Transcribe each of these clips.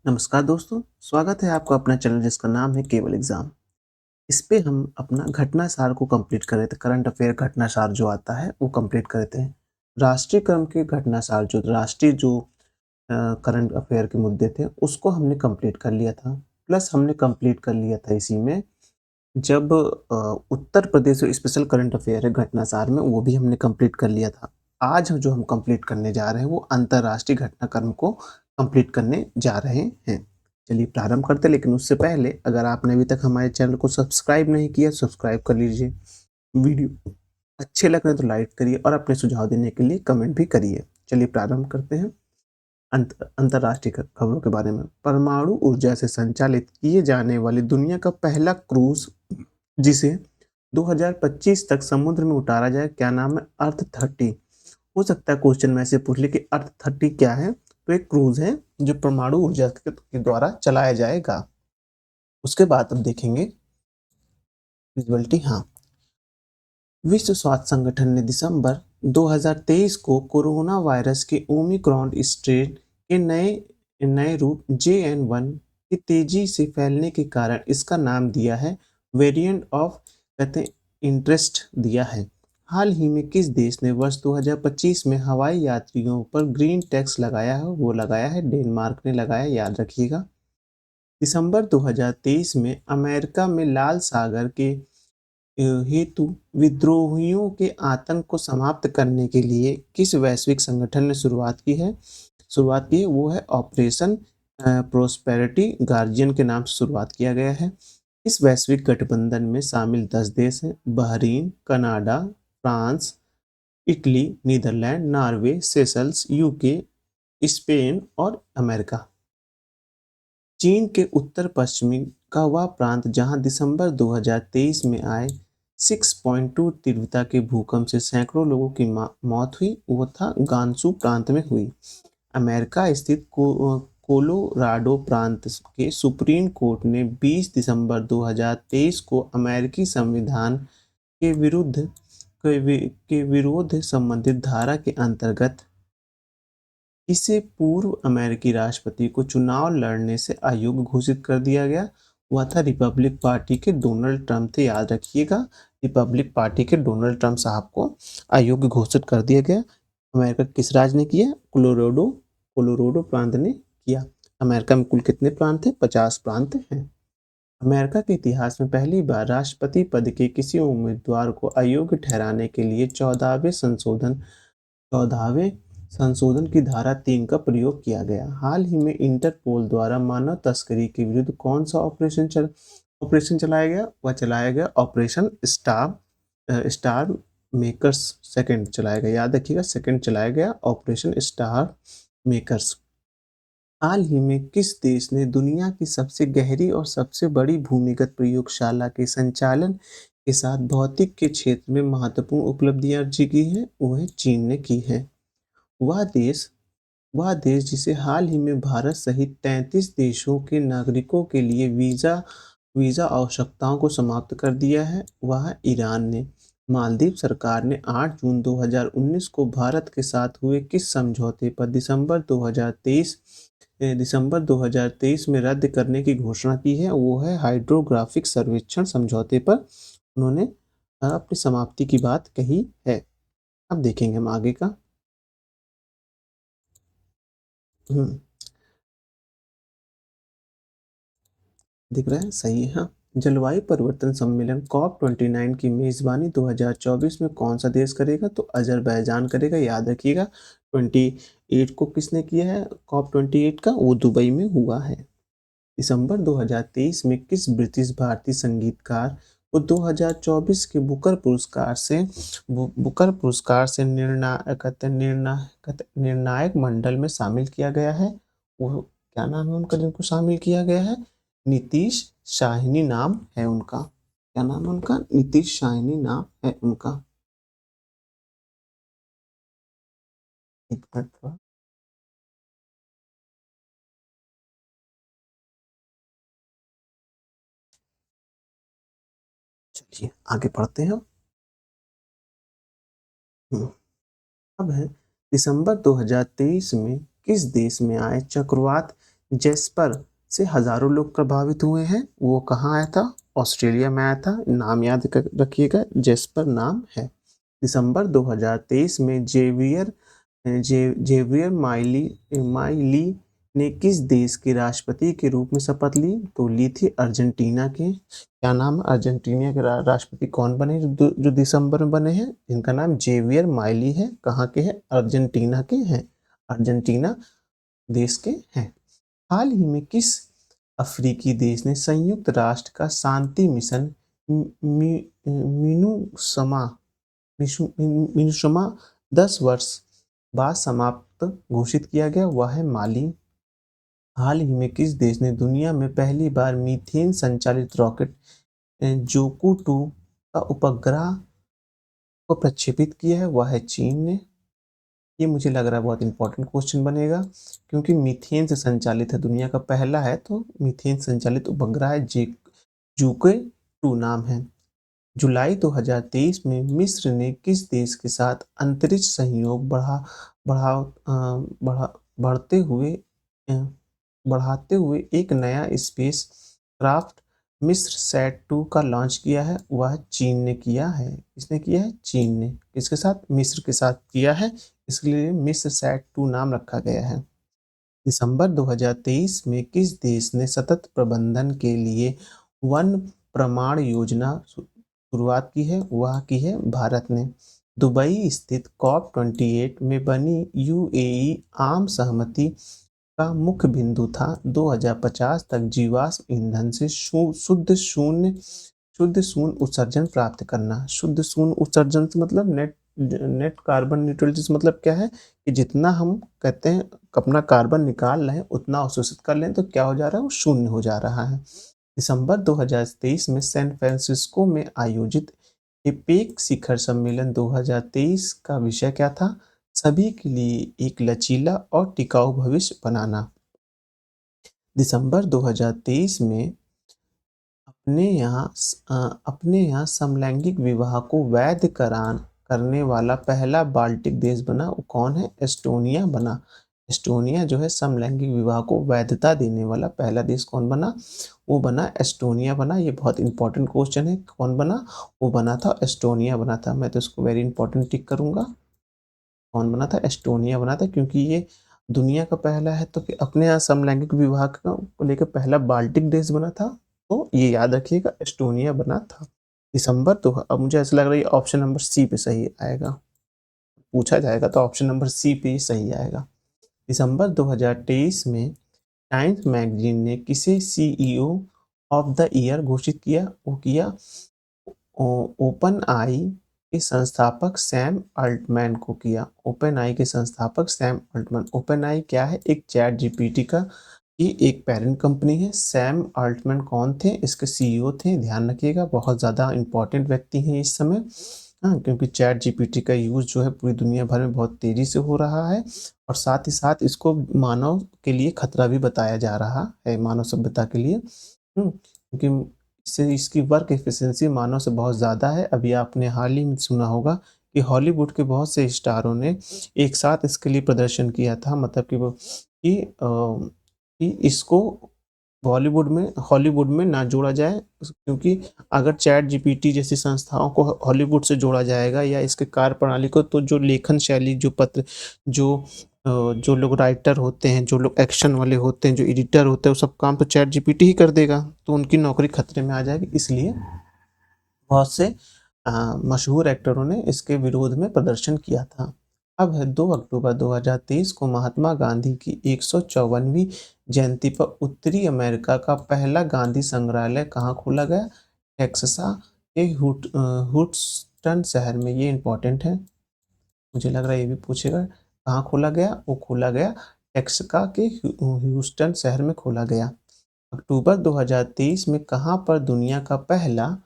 नमस्कार दोस्तों, स्वागत है आपका अपना चैनल जिसका नाम है केवल एग्जाम। इस पे हम अपना घटनासार को कंप्लीट कर रहे थे। करंट अफेयर घटनासार जो आता है वो कंप्लीट कर रहे थे। राष्ट्रीय क्रम के घटनासार जो राष्ट्रीय जो करंट अफेयर के मुद्दे थे उसको हमने कंप्लीट कर लिया था। प्लस हमने कंप्लीट कर लिया था इसी में जब Uttar Pradesh special current affair है घटनासार में, वो भी हमने कंप्लीट कर लिया था। आज जो हम कंप्लीट करने जा रहे हैं वो अंतर्राष्ट्रीय घटनाक्रम को कंप्लीट करने जा रहे हैं। चलिए प्रारंभ करते हैं, लेकिन उससे पहले अगर आपने अभी तक हमारे चैनल को सब्सक्राइब नहीं किया, सब्सक्राइब कर लीजिए। वीडियो अच्छे लग रहे हैं तो लाइक करिए और अपने सुझाव देने के लिए कमेंट भी करिए। चलिए प्रारंभ करते हैं अंतर्राष्ट्रीय खबरों के बारे में। परमाणु ऊर्जा से संचालित किए जाने वाली दुनिया का पहला क्रूज जिसे 2025 तक समुद्र में उतारा जाए, क्या नाम है? अर्थ 30। हो सकता है क्वेश्चन में ऐसे पूछ ले कि अर्थ 30 क्या है। तो एक क्रूज है जो परमाणु ऊर्जा के द्वारा चलाया जाएगा। उसके बाद अब देखेंगे विजुअलिटी। हाँ, विश्व स्वास्थ्य संगठन ने दिसंबर 2023 को कोरोना वायरस के ओमिक्रॉन स्ट्रेन के नए नए रूप JN1 की तेजी से फैलने के कारण इसका नाम दिया है वेरिएंट ऑफ कहते हैं इंटरेस्ट दिया है। हाल ही में किस देश ने वर्ष 2025 में हवाई यात्रियों पर ग्रीन टैक्स लगाया है? वो लगाया है डेनमार्क ने लगाया, याद रखिएगा। दिसंबर 2023 में अमेरिका में लाल सागर के हेतु विद्रोहियों के आतंक को समाप्त करने के लिए किस वैश्विक संगठन ने शुरुआत की है? वो है ऑपरेशन प्रोस्पेरिटी गार्जियन के नाम से शुरुआत किया गया है। इस वैश्विक गठबंधन में शामिल 10 देश हैं: Bahrain, Canada, France, Italy, Netherlands, Norway, Seychelles, UK, Spain और अमेरिका। चीन के उत्तर पश्चिमी का वह प्रांत जहां दिसंबर 2023 में आए 6.2 तीव्रता के भूकंप से सैकड़ों लोगों की मौत हुई, वो था गांसू प्रांत में हुई। अमेरिका स्थित कोलोराडो प्रांत के सुप्रीम कोर्ट ने 20 दिसंबर 2023 को अमेरिकी संविधान के विरोध संबंधित धारा के अंतर्गत इसे पूर्व अमेरिकी राष्ट्रपति को चुनाव लड़ने से अयोग्य घोषित कर दिया गया। वह था रिपब्लिक पार्टी के डोनाल्ड ट्रंप थे, याद रखिएगा। रिपब्लिक पार्टी के डोनाल्ड ट्रंप साहब को अयोग्य घोषित कर दिया गया। अमेरिका किस राज्य ने किया? कोलोराडो प्रांत ने किया। अमेरिका में कुल कितने प्रांत हैं? 50 प्रांत हैं। अमेरिका के इतिहास में पहली बार राष्ट्रपति पद के किसी उम्मीदवार को अयोग्य ठहराने के लिए 14वें संशोधन की धारा 3 का प्रयोग किया गया। हाल ही में इंटरपोल द्वारा मानव तस्करी के विरुद्ध कौन सा ऑपरेशन चलाया गया? वह चलाया गया ऑपरेशन स्टार मेकर्स सेकंड चलाया गया, याद रखिएगा, सेकंड चलाया गया ऑपरेशन स्टार मेकर्स। हाल ही में किस देश ने दुनिया की सबसे गहरी और सबसे बड़ी भूमिगत प्रयोगशाला के संचालन के साथ भौतिक के क्षेत्र में महत्वपूर्ण उपलब्धियां अर्जित की है? वो है चीन ने की है। वह देश वह देश जिसे हाल ही में भारत सहित 33 देशों के नागरिकों के लिए वीजा आवश्यकताओं को समाप्त कर दिया है, वह है ईरान ने। मालदीव सरकार ने 8 जून 2019 को भारत के साथ हुए किस समझौते पर दिसंबर 2023 में रद्द करने की घोषणा की है? वो है हाइड्रोग्राफिक सर्वेक्षण समझौते पर उन्होंने अपनी समाप्ति की बात कही है। अब देखेंगे हम आगे का। हम्म दिख रहा है, सही है। हाँ, जलवायु परिवर्तन सम्मेलन COP29 की मेजबानी 2024 में कौन सा देश करेगा? तो अजरबैजान करेगा, याद रखिएगा। 28 को किसने किया है COP28 का? वो दुबई में हुआ है। दिसंबर 2023 में किस ब्रिटिश भारतीय संगीतकार को 2024 के बुकर पुरस्कार से निर्णायक मंडल में शामिल किया गया है? वो क्या नाम है उनका जिनको शामिल किया गया है? नीतीश शाहिनी नाम है उनका। क्या नाम है उनका? नीतीश शाहिनी नाम है उनका। एक मिनट, चलिए आगे पढ़ते हैं। हम्म, अब है दिसंबर 2023 में किस देश में आए चक्रवात जेस्पर से हजारों लोग प्रभावित हुए हैं। वो कहाँ आया था? ऑस्ट्रेलिया में आया था। नाम याद रखिएगा, जेस्पर नाम है। दिसंबर 2023 में जेवियर माइली ने किस देश के राष्ट्रपति के रूप में शपथ ली? तो ली थी अर्जेंटीना के। क्या नाम? अर्जेंटीना के राष्ट्रपति कौन बने जो दिसंबर में बने हैं? इनका नाम जेवियर माइली है। कहाँ के हैं? अर्जेंटीना के हैं। अर्जेंटीना देश के हैं। हाल ही में किस अफ्रीकी देश ने संयुक्त राष्ट्र का शांति मिशन मिनुसमा मिनुसमा 10 वर्ष बाद समाप्त घोषित किया गया? वह है माली। हाल ही में किस देश ने दुनिया में पहली बार मीथेन संचालित रॉकेट जोकू 2 का उपग्रह को प्रक्षेपित किया है? वह है चीन ने। ये मुझे लग रहा है बहुत इंपॉर्टेंट क्वेश्चन बनेगा, क्योंकि मीथेन से संचालित है, दुनिया का पहला है, तो मीथेन संचालित उपग्रह है, जूके 2 नाम है। जुलाई 2023 में मिस्र ने किस देश के साथ अंतरिक्ष सहयोग बढ़ाते हुए एक नया स्पेस क्राफ्ट मिस्र सैट 2 का लॉन्च किया है? वह चीन ने किया है। किसने किया है? चीन ने। किसके साथ? मिस्र के साथ किया है, इसलिए मिस्र सैट 2 नाम रखा गया है। दिसंबर 2023 में किस देश ने सतत प्रबंधन के लिए वन प्रमाण योजना शुरुआत की है? वह की है भारत ने। दुबई स्थित COP28 में बनी यूएई आम सहमति का मुख्य बिंदु था 2050 तक जीवाश्म ईंधन से शुद्ध शून्य उत्सर्जन प्राप्त करना। शुद्ध शून्य उत्सर्जन से मतलब नेट कार्बन न्यूट्रलिटी से मतलब क्या है कि जितना हम कहते हैं अपना कार्बन निकाल रहे हैं उतना अवशोषित कर लें तो क्या हो जा रहा है? वो शून्य हो जा रहा है। दिसंबर 2023 में सैन फ्रांसिस्को में आयोजित एपेक शिखर सम्मेलन 2023 का विषय क्या था? सभी के लिए एक लचीला और टिकाऊ भविष्य बनाना। दिसंबर 2023 में अपने यहाँ समलैंगिक विवाह को वैध करने वाला पहला बाल्टिक देश बना। वो कौन है? एस्टोनिया बना। एस्टोनिया जो है समलैंगिक विवाह को वैधता देने वाला पहला देश कौन बना? वो बना एस्टोनिया बना। ये बहुत इंपॉर्टेंट क्वेश्चन है। कौन बना? वो बना था एस्टोनिया बना था। मैं तो इसको वेरी इंपॉर्टेंट टिक करूंगा। कौन बना था? एस्टोनिया बना था, क्योंकि ये दुनिया का पहला है, तो अपने यहाँ समलैंगिक विवाह को लेकर पहला बाल्टिक देश बना था, तो ये याद रखिएगा, एस्टोनिया बना था। दिसंबर तो अब मुझे ऐसा लग रहा है ऑप्शन नंबर सी पे सही आएगा। पूछा जाएगा तो ऑप्शन नंबर सी पे ही सही आएगा। दिसंबर 2023 में टाइम्स मैगजीन ने किसे सीईओ ऑफ द ईयर घोषित किया? वो किया ओपन आई के संस्थापक सैम अल्टमैन को किया। ओपन आई के संस्थापक सैम अल्टमैन। ओपन आई क्या है? एक चैट जीपीटी का की एक पेरेंट कंपनी है। सैम अल्टमैन कौन थे? इसके सीईओ थे। ध्यान रखिएगा, बहुत ज़्यादा इंपॉर्टेंट व्यक्ति हैं इस समय। हाँ, क्योंकि चैट जीपीटी का यूज़ जो है पूरी दुनिया भर में बहुत तेज़ी से हो रहा है, और साथ ही साथ इसको मानव के लिए खतरा भी बताया जा रहा है, मानव सभ्यता के लिए। क्योंकि इससे इसकी वर्क एफिशिएंसी मानव से बहुत ज़्यादा है। अभी आपने हाल ही में सुना होगा कि हॉलीवुड के बहुत से स्टारों ने एक साथ इसके लिए प्रदर्शन किया था, मतलब कि वो कि इसको हॉलीवुड में ना जोड़ा जाए, क्योंकि अगर चैट जीपीटी जैसी संस्थाओं को हॉलीवुड से जोड़ा जाएगा या इसके कार्यप्रणाली को, तो जो लेखन शैली, जो लोग राइटर होते हैं, जो लोग एक्शन वाले होते हैं, जो एडिटर होते हैं, वो सब काम तो चैट जीपीटी ही कर देगा, तो उनकी नौकरी खतरे में आ जाएगी। इसलिए बहुत से मशहूर एक्टरों ने इसके विरोध में प्रदर्शन किया था। अब है 2 अक्टूबर 2023 को महात्मा गांधी की 154वीं जयंती पर उत्तरी अमेरिका का पहला गांधी संग्रहालय कहाँ खोला गया? टेक्सास के ह्यूस्टन शहर में। ये इंपॉर्टेंट है, मुझे लग रहा है ये भी पूछेगा। कहाँ खोला गया? वो खोला गया टेक्सास के ह्यूस्टन शहर में खोला गया। अक्टूबर 2023 में कहाँ पर दुनिया का पहला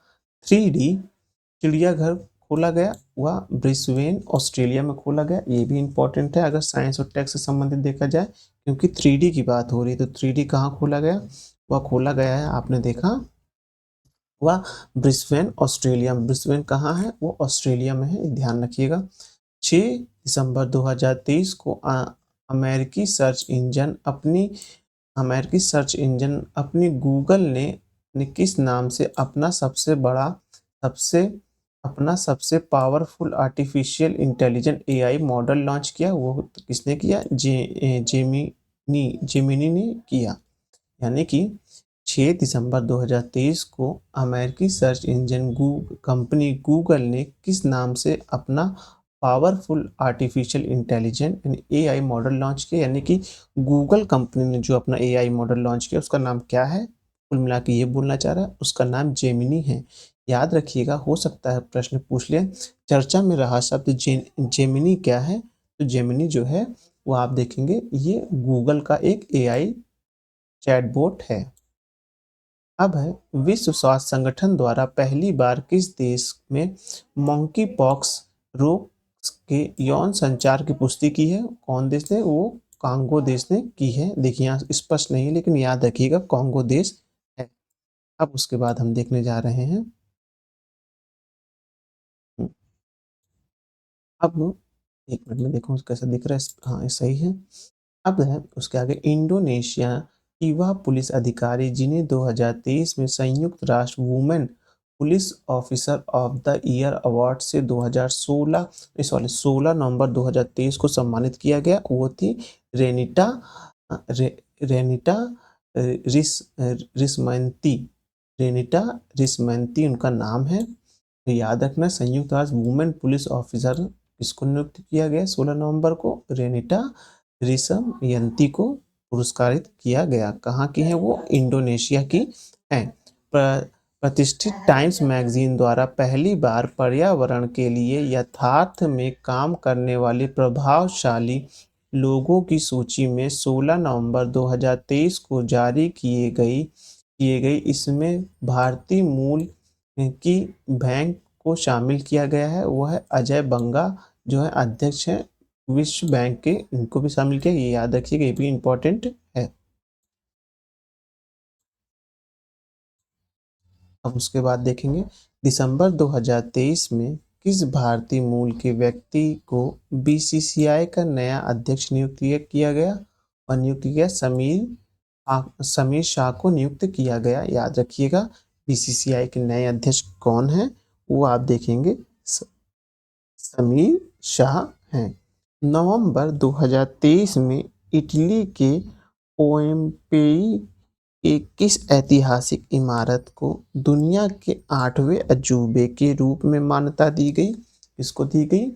3D चिड़ियाघर खोला गया? वह ब्रिस्बेन ऑस्ट्रेलिया में खोला गया। ये भी इंपॉर्टेंट है अगर साइंस और टेक से संबंधित देखा जाए, क्योंकि 3D की बात हो रही है, तो 3D कहाँ खोला गया? वह खोला गया है, आपने देखा, वह ब्रिस्बेन ऑस्ट्रेलिया में। ब्रिस्बेन कहाँ है? वो ऑस्ट्रेलिया में है, ध्यान रखिएगा। 6 दिसंबर 2023 को अमेरिकी सर्च इंजन अपनी अमेरिकी सर्च इंजन अपनी गूगल ने किस नाम से सबसे अपना सबसे powerful artificial intelligent AI model launch किया? वो किसने किया? जेमिनी ने किया। यानी कि 6 दिसंबर 2023 को अमेरिकी सर्च इंजन कंपनी गूगल ने किस नाम से अपना पावरफुल आर्टिफिशियल इंटेलिजेंट यानी एआई मॉडल लॉन्च किया? यानी कि गूगल कंपनी ने जो अपना एआई मॉडल लॉन्च किया उसका नाम क्या है? कुल मिला के ये बोलना चाह रहा है, उसका नाम जेमिनी है। याद रखिएगा, हो सकता है प्रश्न पूछ ले, चर्चा में रहा शब्द जेमिनी क्या है? तो जेमिनी जो है वो आप देखेंगे ये गूगल का एक एआई चैटबॉट है। अब है, विश्व स्वास्थ्य संगठन द्वारा पहली बार किस देश में मंकी पॉक्स रोग के यौन संचार की पुष्टि की है? कौन देश ने? वो कांगो देश ने की है। देखिए यहाँ स्पष्ट नहीं है लेकिन याद रखिएगा कांगो देश है। अब उसके बाद हम देखने जा रहे हैं, अब एक मिनट में देखो कैसा दिख रहा है। हाँ, ये सही है। अब है उसके आगे, इंडोनेशिया की वह पुलिस अधिकारी जिन्हें 2023 में संयुक्त राष्ट्र women police officer of the year award से 16 नवंबर 2023 को सम्मानित किया गया, वो थी रेनिटा रेनिटा रिस्मंती। रेनिटा रिस्मंती उनका नाम है। तो याद रखना, संयुक्त राष्ट्र वुमेन पुलिस ऑफिसर किसको नियुक्त किया गया 16 नवंबर को? रेनिटा रिसमयंती को पुरस्कारित किया गया। कहाँ की है वो? इंडोनेशिया की है। प्रतिष्ठित टाइम्स मैगजीन द्वारा पहली बार पर्यावरण के लिए यथार्थ में काम करने वाले प्रभावशाली लोगों की सूची में 16 नवंबर 2023 को जारी किए गई इसमें भारतीय मूल की बैंक को शामिल किया गया है। वह है अजय बंगा जो है अध्यक्ष हैं विश्व बैंक के, इनको भी शामिल किया। ये याद रखिएगा, ये भी इम्पोर्टेंट है। अब उसके बाद देखेंगे, दिसंबर 2023 में किस भारतीय मूल के व्यक्ति को बीसीसीआई का नया अध्यक्ष नियुक्त किया गया? और नियुक्त किया समीर शाह को नियुक्त किया गया। याद रखिएगा बीसीसीआई के नए अध्यक्ष कौन है? वो आप देखेंगे समीर शाह हैं। नवंबर 2023 में इटली के पोम्पेई के किस ऐतिहासिक इमारत को दुनिया के 8वें अजूबे के रूप में मान्यता दी गई? इसको दी गई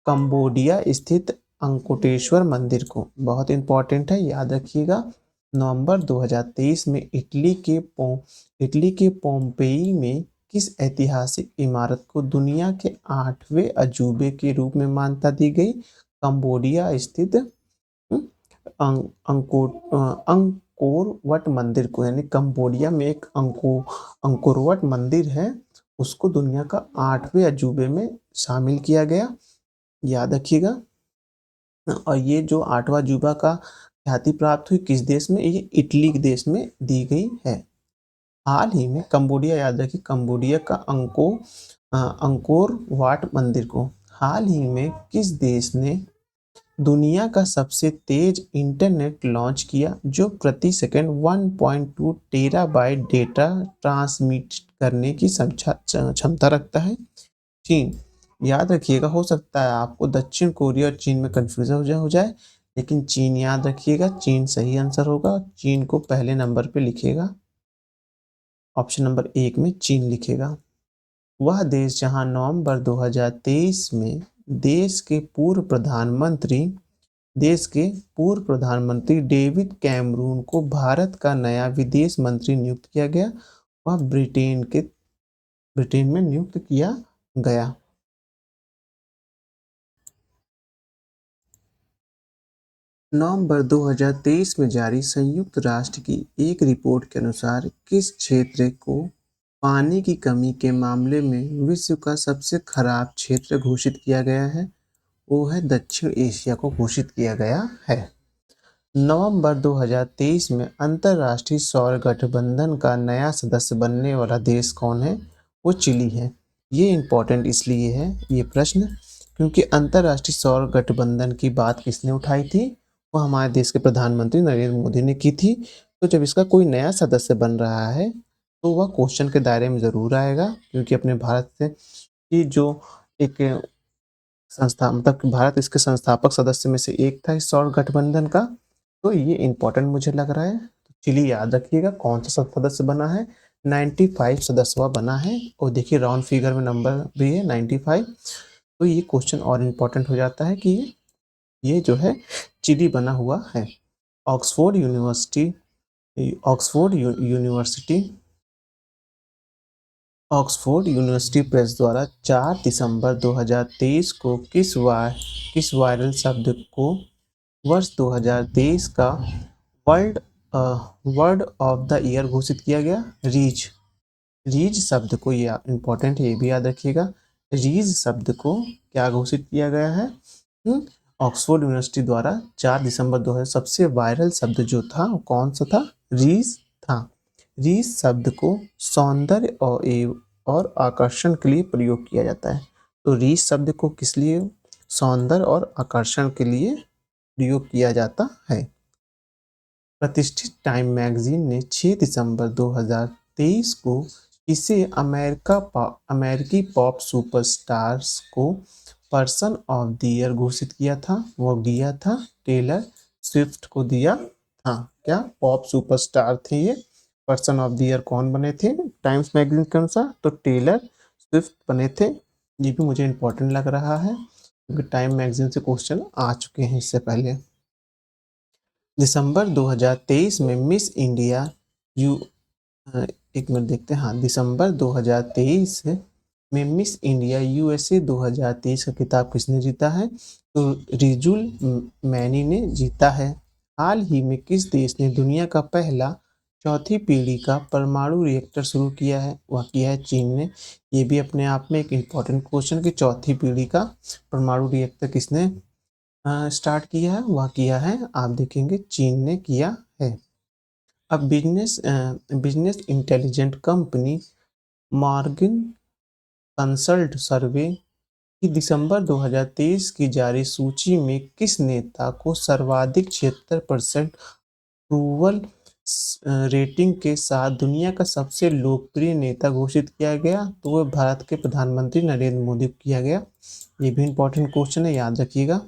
कंबोडिया स्थित अंकोटेश्वर मंदिर को। बहुत इंपॉर्टेंट है, याद रखिएगा। नवंबर 2023 में इटली के पोम्पेई में किस ऐतिहासिक इमारत को दुनिया के 8वें अजूबे के रूप में मान्यता दी गई? कंबोडिया स्थित अंकोर वट मंदिर को। यानी कंबोडिया में एक अंकोर वट मंदिर है, उसको दुनिया का 8वें अजूबे में शामिल किया गया। याद रखिएगा। और ये जो 8वां अजूबा का ख्याति प्राप्त हुई किस देश में? ये इटली के देश में दी गई है। हाल ही में कंबोडिया, याद रखिए कंबोडिया का अंकोर वाट मंदिर को हाल ही में किस देश ने दुनिया का सबसे तेज इंटरनेट लॉन्च किया जो प्रति सेकंड 1.2 टेराबाइट डेटा ट्रांसमिट करने की क्षमता रखता है? चीन। याद रखिएगा, हो सकता है आपको दक्षिण कोरिया और चीन में कंफ्यूजन हो जाए, लेकिन चीन याद रखिएगा, चीन सही आंसर होगा। चीन को पहले नंबर पे लिखेगा, ऑप्शन नंबर 1 में चीन लिखेगा। वह देश जहां नवंबर 2023 में देश के पूर्व प्रधानमंत्री डेविड कैमरून को भारत का नया विदेश मंत्री नियुक्त किया गया, वह ब्रिटेन में नियुक्त किया गया। नवंबर 2023 में जारी संयुक्त राष्ट्र की एक रिपोर्ट के अनुसार किस क्षेत्र को पानी की कमी के मामले में विश्व का सबसे खराब क्षेत्र घोषित किया गया है? वो है दक्षिण एशिया को घोषित किया गया है। नवंबर 2023 में अंतर्राष्ट्रीय सौर गठबंधन का नया सदस्य बनने वाला देश कौन है? वो चिली है। ये इम्पोर्टेंट इसलिए है ये प्रश्न क्योंकि अंतर्राष्ट्रीय सौर गठबंधन की बात किसने उठाई थी? वो हमारे देश के प्रधानमंत्री नरेंद्र मोदी ने की थी। तो जब इसका कोई नया सदस्य बन रहा है तो वह क्वेश्चन के दायरे में ज़रूर आएगा, क्योंकि अपने भारत से की जो एक संस्था मतलब कि भारत इसके संस्थापक सदस्य में से एक था इस सौर गठबंधन का। तो ये इम्पोर्टेंट मुझे लग रहा है। तो चलिए याद रखिएगा कौन सा सदस्य बना है, 95 सदस्य वह बना है। और देखिए राउंड फिगर में नंबर भी है 95। तो ये क्वेश्चन और इम्पोर्टेंट हो जाता है कि ये जो है चिली बना हुआ है। Oxford university Oxford university Oxford university press द्वारा 4 दिसंबर 2023 को किस वायरल शब्द को वर्ष 2023 का world word of the year घोषित किया गया? रीच। रीज शब्द को, ये इम्पोर्टेंट है, ये भी याद रखिएगा। रीज शब्द को क्या घोषित किया गया है? ऑक्सफोर्ड यूनिवर्सिटी द्वारा 4 दिसंबर 2000 सबसे वायरल शब्द जो था वो कौन सा था? रीज था। रीज शब्द को सौंदर्य और आकर्षण के लिए प्रयोग किया जाता है। तो रीज शब्द को किस लिए? सौंदर्य और आकर्षण के लिए प्रयोग किया जाता है। प्रतिष्ठित टाइम मैगजीन ने 6 दिसंबर 2023 को इसे अमेरिकी पॉप सुपरस्टार्स को पर्सन ऑफ द ईयर घोषित किया था। वो दिया था टेलर स्विफ्ट को दिया था। क्या पॉप सुपरस्टार थे ये? पर्सन ऑफ द ईयर कौन बने थे टाइम्स मैगजीन के अनुसार? तो टेलर स्विफ्ट बने थे। ये भी मुझे इम्पोर्टेंट लग रहा है क्योंकि टाइम मैगजीन से क्वेश्चन आ चुके हैं इससे पहले। दिसंबर 2023 में मिस इंडिया यू एक मिनट देखते हैं। हाँ, दिसंबर 2023 में मिस इंडिया यूएसए 2023 का खिताब किसने जीता है? तो रिजुल मैनी ने जीता है। हाल ही में किस देश ने दुनिया का पहला चौथी पीढ़ी का परमाणु रिएक्टर शुरू किया है? वह किया है चीन ने। ये भी अपने आप में एक इम्पॉर्टेंट क्वेश्चन कि चौथी पीढ़ी का परमाणु रिएक्टर किसने स्टार्ट किया है? वह किया है, आप देखेंगे, चीन ने किया है। अब business intelligent company Morgan consult survey की दिसंबर 2023 की जारी सूची में किस नेता को सर्वाधिक 76% अप्रूवल रेटिंग के साथ दुनिया का सबसे लोकप्रिय नेता घोषित किया गया? तो वह भारत के प्रधानमंत्री नरेंद्र मोदी को किया गया। ये भी इम्पोर्टेंट क्वेश्चन है, याद रखिएगा।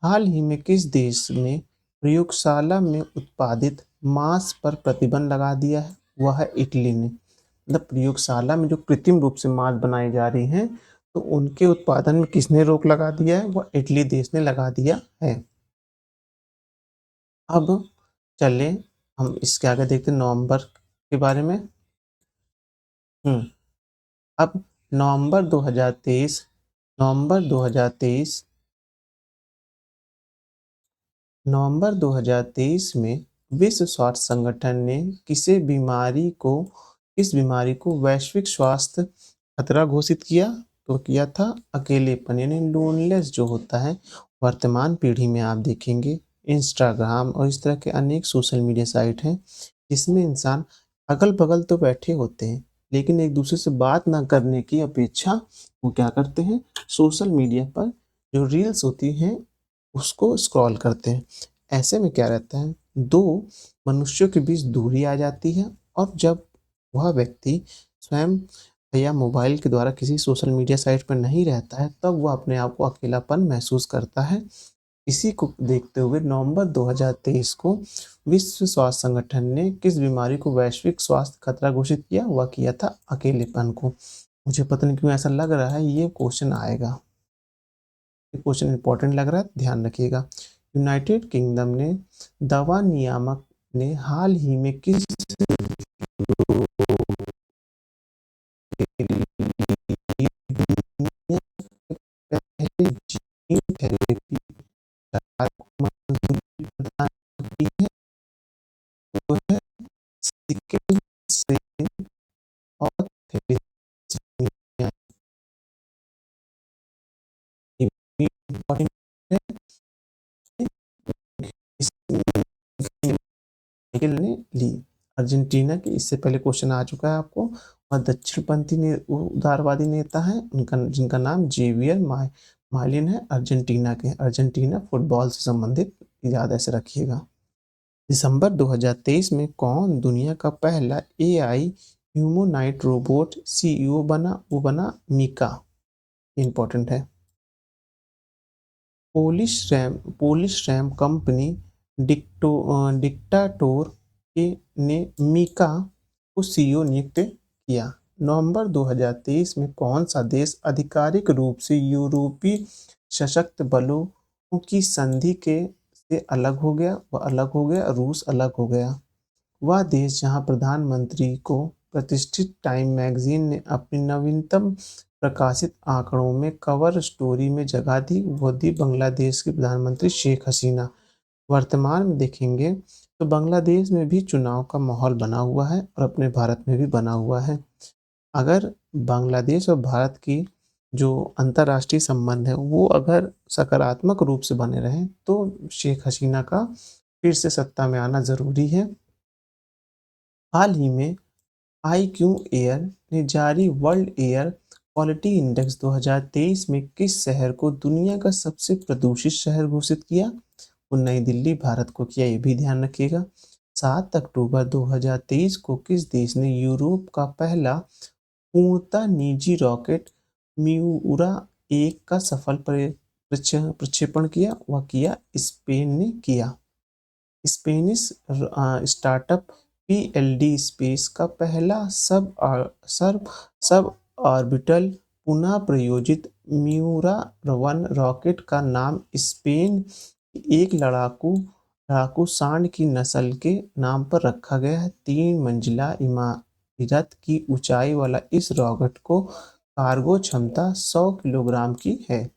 हाल ही में किस देश ने प्रयोगशाला में उत्पादित मांस पर प्रतिबंध लगा दिया है? वह है इटली ने। मतलब प्रयोगशाला में जो कृत्रिम रूप से मांस बनाई जा रही हैं तो उनके उत्पादन में किसने रोक लगा दिया है? वह इटली देश ने लगा दिया है। अब चले हम इसके आगे देखते हैं नवंबर के बारे में। अब नवंबर 2023 नवंबर 2023 नवंबर 2023 में विश्व स्वास्थ्य संगठन ने किस बीमारी को वैश्विक स्वास्थ्य खतरा घोषित किया? तो किया था अकेलेपन, यानी लोनलेस जो होता है। वर्तमान पीढ़ी में आप देखेंगे इंस्टाग्राम और इस तरह के अनेक सोशल मीडिया साइट हैं जिसमें इंसान अगल बगल तो बैठे होते हैं लेकिन एक दूसरे से बात ना करने की अपेक्षा वो क्या करते हैं, सोशल मीडिया पर जो रील्स होती हैं उसको स्क्रॉल करते हैं। ऐसे में क्या रहता है, दो मनुष्यों के बीच दूरी आ जाती है और जब वह व्यक्ति स्वयं या मोबाइल के द्वारा किसी सोशल मीडिया साइट पर नहीं रहता है तब वह अपने आप को अकेलापन महसूस करता है। इसी को देखते हुए नवंबर 2023 को विश्व स्वास्थ्य संगठन ने किस बीमारी को वैश्विक स्वास्थ्य खतरा घोषित किया? वह किया था अकेलेपन को। मुझे पता नहीं क्यों ऐसा लग रहा है ये क्वेश्चन आएगा। ये क्वेश्चन इंपॉर्टेंट लग रहा है, ध्यान रखिएगा। यूनाइटेड किंगडम ने दवा नियामक ने हाल ही में किस पहले जीन थेरेपी को मंजूरी प्रदान की है? वो है सिकल सेल और थैलेसीमिया। ये भी इम्पोर्टेंट है। ने ली अर्जेंटीना की, इससे पहले क्वेश्चन आ चुका है आपको। और दक्षिणपंथी उदारवादी नेता है उनका जिनका नाम जेवियर मालिन है अर्जेंटीना के, अर्जेंटीना फुटबॉल से संबंधित, याद ऐसे रखिएगा। दिसंबर 2023 में कौन दुनिया का पहला एआई ह्यूमनॉइड रोबोट सीईओ बना? वो बना मीका। इंपॉर्टेंट है। पोलिश रैम कंपनी डिक्टाटोर के ने मीका को सीईओ नियुक्त किया। नवंबर 2023 में कौन सा देश आधिकारिक रूप से यूरोपीय सशस्त्र बलों की संधि के से अलग हो गया? वह अलग हो गया, रूस अलग हो गया। वह देश जहां प्रधानमंत्री को प्रतिष्ठित टाइम मैगजीन ने अपनी नवीनतम प्रकाशित आंकड़ों में कवर स्टोरी में जगह दी, वो थी बांग्लादेश की प्रधानमंत्री शेख हसीना। वर्तमान में देखेंगे तो बांग्लादेश में भी चुनाव का माहौल बना हुआ है और अपने भारत में भी बना हुआ है। अगर बांग्लादेश और भारत की जो अंतर्राष्ट्रीय संबंध है वो अगर सकारात्मक रूप से बने रहें तो शेख हसीना का फिर से सत्ता में आना ज़रूरी है। हाल ही में आईक्यू एयर ने जारी वर्ल्ड एयर क्वालिटी इंडेक्स 2023 में किस शहर को दुनिया का सबसे प्रदूषित शहर घोषित किया? वो नई दिल्ली भारत को किया, ये भी ध्यान रखिएगा। 7 अक्टूबर 2023 को किस देश ने यूरोप का पहला पूर्णतः निजी रॉकेट म्यूरा एक का सफल प्रक्षेपण किया? वह किया स्पेन ने किया। स्पेनिश स्टार्टअप पीएलडी स्पेस का पहला सब ऑर्बिटल पुनः प्रयोजित म्यूरा वन रॉकेट का नाम स्पेन की एक लड़ाकू सांड की नस्ल के नाम पर रखा गया है। 3 मंजिला इमारत की ऊंचाई वाला इस रॉकेट को कार्गो क्षमता 100 किलोग्राम की है।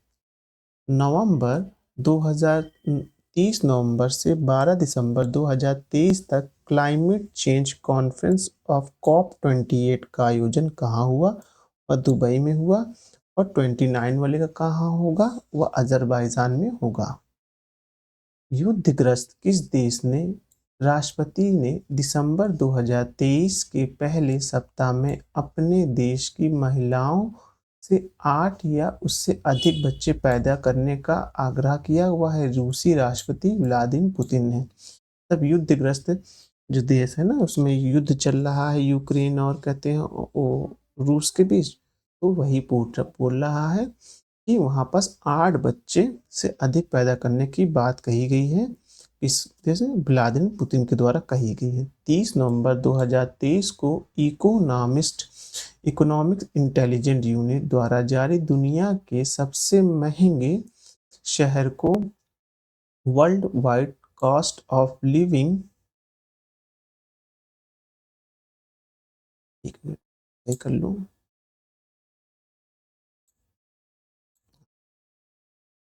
नवंबर 2030 नवंबर से 12 दिसंबर 2023 तक climate change conference of COP 28 का आयोजन कहाँ हुआ? वह दुबई में हुआ। और 29 वाले का कहाँ होगा? वह अजरबैजान में होगा। युद्धग्रस्त किस देश ने राष्ट्रपति ने दिसंबर 2023 के पहले सप्ताह में अपने देश की महिलाओं से 8 या उससे अधिक बच्चे पैदा करने का आग्रह किया? वह है रूसी राष्ट्रपति व्लादिमीर पुतिन ने। तब युद्धग्रस्त जो देश है ना उसमें युद्ध चल रहा है यूक्रेन और कहते हैं रूस के बीच, तो वही बोल रहा है कि वहाँ पास 8 बच्चे से अधिक पैदा करने की बात कही गई है। इस जैसे व्लादिमीर पुतिन के द्वारा कही गई है। 30 नवंबर 2023 को इकोनॉमिक इंटेलिजेंस यूनिट द्वारा जारी दुनिया के सबसे महंगे शहर को world wide cost of living, एक मिनट कर लूँ,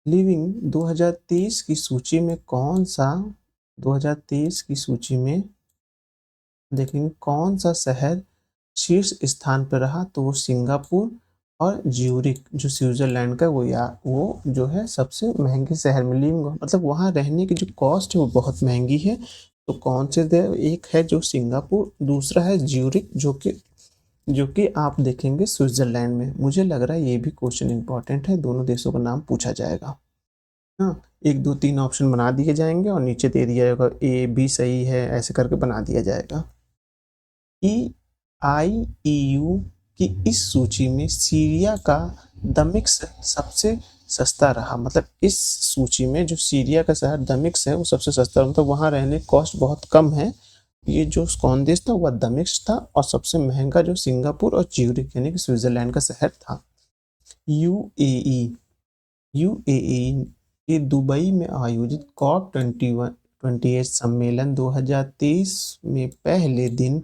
लिविंग 2023 की सूची में कौन सा 2023 की सूची में देखेंगे कौन सा शहर शीर्ष स्थान पर रहा? तो वो सिंगापुर और ज्यूरिक जो स्विट्जरलैंड का वो जो है सबसे महंगे शहर में लिविंग, मतलब वहाँ रहने की जो कॉस्ट है वो बहुत महंगी है। तो कौन से एक है जो सिंगापुर, दूसरा है ज्यूरिक जो कि आप देखेंगे स्विट्जरलैंड में। मुझे लग रहा है ये भी क्वेश्चन इंपॉर्टेंट है, दोनों देशों का नाम पूछा जाएगा। हाँ, 1 2 3 ऑप्शन बना दिए जाएंगे और नीचे दे दिया जाएगा ए बी सही है, ऐसे करके बना दिया जाएगा। आईईयू की इस सूची में सीरिया का दमिश्क सबसे सस्ता रहा, मतलब इस सूची में जो सीरिया का शहर दमिश्क है वो सबसे सस्ता, मतलब वहाँ रहने कॉस्ट बहुत कम है। ये जो कौन देश था वह दमिश्क था और सबसे महंगा जो सिंगापुर और ज्यूरिक यानी कि स्विट्जरलैंड का शहर था। यूएई यूएई के दुबई में आयोजित कॉप 28 सम्मेलन 2023 में पहले दिन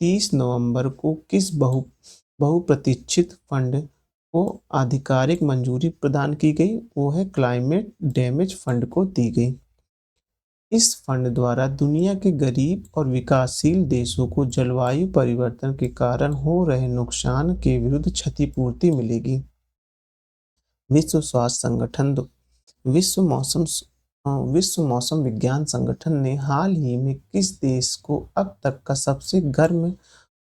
30 नवंबर को किस बहुप्रतीक्षित फंड को आधिकारिक मंजूरी प्रदान की गई? वो है क्लाइमेट डैमेज फंड को दी गई। इस फंड द्वारा दुनिया के गरीब और विकासशील देशों को जलवायु परिवर्तन के कारण हो रहे नुकसान के विरुद्ध क्षतिपूर्ति मिलेगी। विश्व स्वास्थ्य संगठन विश्व मौसम विज्ञान संगठन ने हाल ही में किस देश को अब तक का सबसे गर्म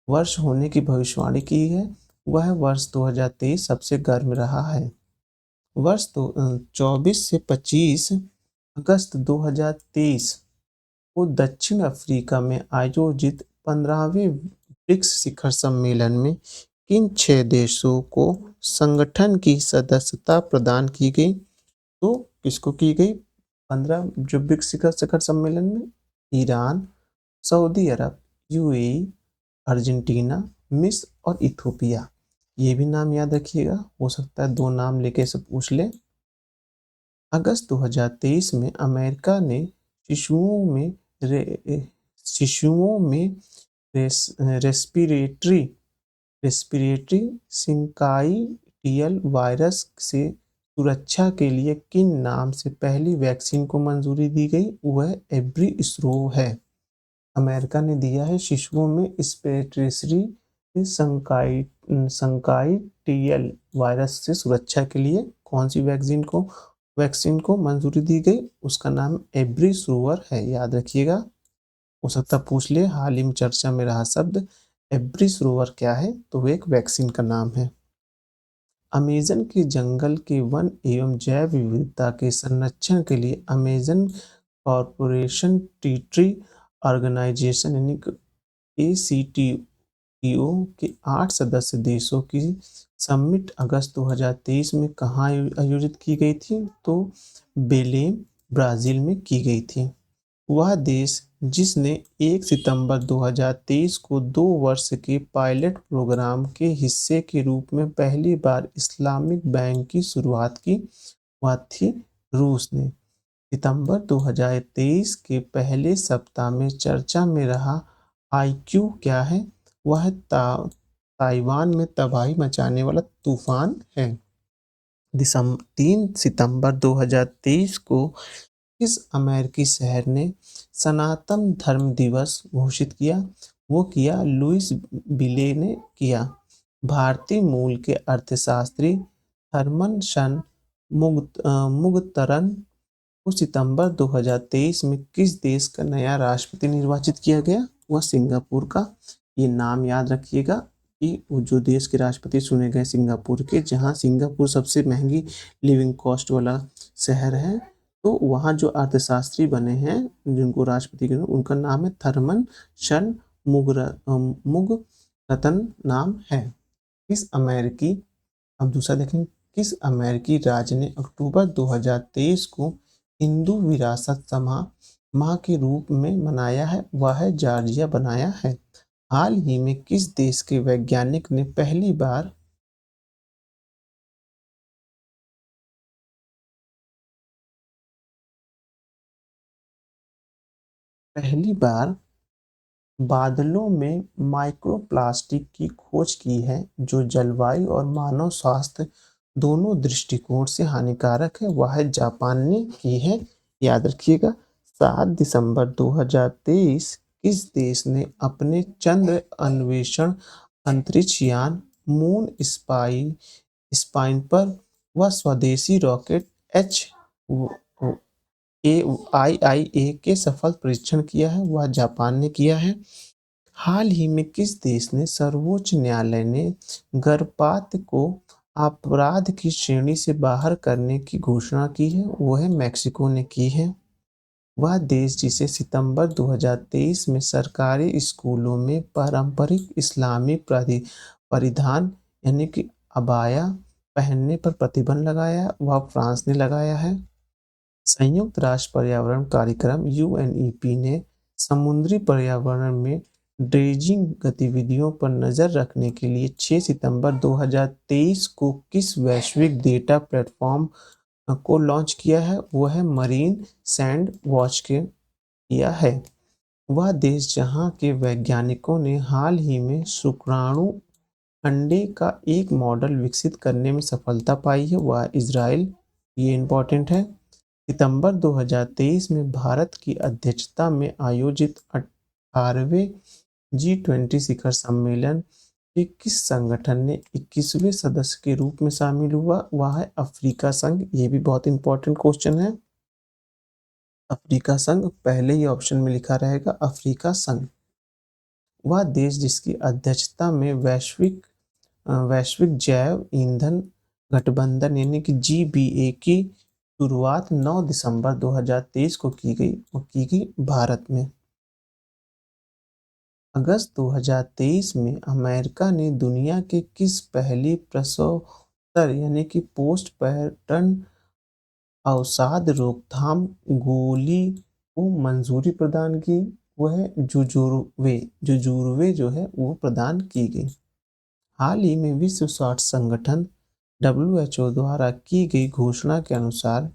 वर्ष होने की भविष्यवाणी की है? वह वर्ष 2023 सबसे गर्म रहा है। वर्ष 24 से 25 अगस्त 2023 को दक्षिण अफ्रीका में आयोजित 15वें ब्रिक्स शिखर सम्मेलन में किन 6 देशों को संगठन की सदस्यता प्रदान की गई? तो किसको की गई 15 जो ब्रिक्स शिखर शिखर सम्मेलन में? ईरान, सऊदी अरब, यूएई, अर्जेंटीना, मिस्र और इथोपिया। ये भी नाम याद रखिएगा, हो सकता है 2 नाम लेके सब पूछ ले। अगस्त 2023 में अमेरिका ने शिशुओं में रे, शिशुओं में रेस्पिरेटरी रेस्पिरेटरी सिंकाइटियल वायरस से सुरक्षा के लिए किन नाम से पहली वैक्सीन को मंजूरी दी गई? वह एब्रीस्ट्रो है। अमेरिका ने दिया है शिशुओं में रेस्पिरेटरी संकाइटियल वायरस से सुरक्षा के लिए कौन सी वैक्सीन को मंजूरी दी गई? उसका नाम एब्रीस्ट्रोवर है, याद रखिएगा, हो सकता पूछ ले। हाल ही में चर्चा में रहा शब्द एब्रीस्ट्रोवर क्या है? तो वो एक वैक्सीन का नाम है। अमेज़न के जंगल के वन एवं जैव विविधता के संरक्षण के लिए अमेज़न कॉर्पोरेशन ट्री ऑर्गेनाइजेशन यानी ACTO के 8 सदस्य देशों की समिट अगस्त 2023 में कहाँ आयोजित की गई थी? तो बेलेम, ब्राज़ील में की गई थी। वह देश जिसने 1 सितंबर 2023 को 2 वर्ष के पायलट प्रोग्राम के हिस्से के रूप में पहली बार इस्लामिक बैंक की शुरुआत की, वह थी रूस ने। सितंबर 2023 के पहले सप्ताह में चर्चा में रहा आईक्यू क्या है? वह ताइवान में तबाही मचाने वाला तूफान है। 3 सितंबर 2023 को किस अमेरिकी शहर ने सनातन धर्म दिवस घोषित किया? वो किया लुइस बिले ने किया। भारतीय मूल के अर्थशास्त्री थरमन शन मुगतरन को सितंबर 2023 में किस देश का नया राष्ट्रपति निर्वाचित किया गया? वह सिंगापुर का। ये नाम याद रखिएगा कि वो जो देश के राष्ट्रपति चुने गए सिंगापुर के, जहाँ सिंगापुर सबसे महंगी लिविंग कॉस्ट वाला शहर है, तो वहाँ जो अर्थशास्त्री बने हैं जिनको राष्ट्रपति के उनका नाम है थरमन शन मुगरतन नाम है। अब दूसरा देखें, किस अमेरिकी राज्य ने अक्टूबर 2023 को हिंदू विरासत माह के रूप में मनाया है? वह है जॉर्जिया बनाया है। हाल ही में किस देश के वैज्ञानिक ने पहली बार बादलों में माइक्रोप्लास्टिक की खोज की है जो जलवायु और मानव स्वास्थ्य दोनों दृष्टिकोण से हानिकारक है? वह जापान ने की है, याद रखिएगा। 7 दिसंबर 2023 किस देश ने अपने चंद्र अन्वेषण अंतरिक्ष यान मून स्पाइन पर वह स्वदेशी रॉकेट HAIIA के सफल परीक्षण किया है? वह जापान ने किया है। हाल ही में किस देश ने सर्वोच्च न्यायालय ने गर्भपात को अपराध की श्रेणी से बाहर करने की घोषणा की है? वह मैक्सिको ने की है। वह देश जिसे सितंबर 2023 में सरकारी स्कूलों में पारंपरिक इस्लामी परिधान यानी कि अबाया पहनने पर प्रतिबंध लगाया, वह फ्रांस ने लगाया है। संयुक्त राष्ट्र पर्यावरण कार्यक्रम UNEP ने समुद्री पर्यावरण में ड्रेजिंग गतिविधियों पर नज़र रखने के लिए 6 सितंबर 2023 को किस वैश्विक डेटा प्लेटफॉर्म को लॉन्च किया है? वह है मरीन सैंड वॉच के किया है। वह देश जहां के वैज्ञानिकों ने हाल ही में शुक्राणु अंडे का एक मॉडल विकसित करने में सफलता पाई है, वह इजराइल। ये इम्पोर्टेंट है। सितंबर 2023 में भारत की अध्यक्षता में आयोजित 18वें G20 शिखर सम्मेलन के किस संगठन ने 21वें सदस्य के रूप में शामिल हुआ? वह है अफ्रीका संघ। ये भी बहुत इंपॉर्टेंट क्वेश्चन है। अफ्रीका संघ पहले ही ऑप्शन में लिखा रहेगा, अफ्रीका संघ। वह देश जिसकी अध्यक्षता में वैश्विक जैव ईंधन गठबंधन यानी कि जीबीए की शुरुआत 9 दिसंबर 2023 को की गई, वो की गई भारत में। अगस्त 2023 में अमेरिका ने दुनिया के किस पहली प्रसवोत्तर यानी कि पोस्टपार्टम अवसाद रोकथाम गोली को मंजूरी प्रदान की? वह जुजुर्वे जुजुर्वे जो है वो प्रदान की गई। हाल ही में विश्व स्वास्थ्य संगठन डब्ल्यूएचओ द्वारा की गई घोषणा के अनुसार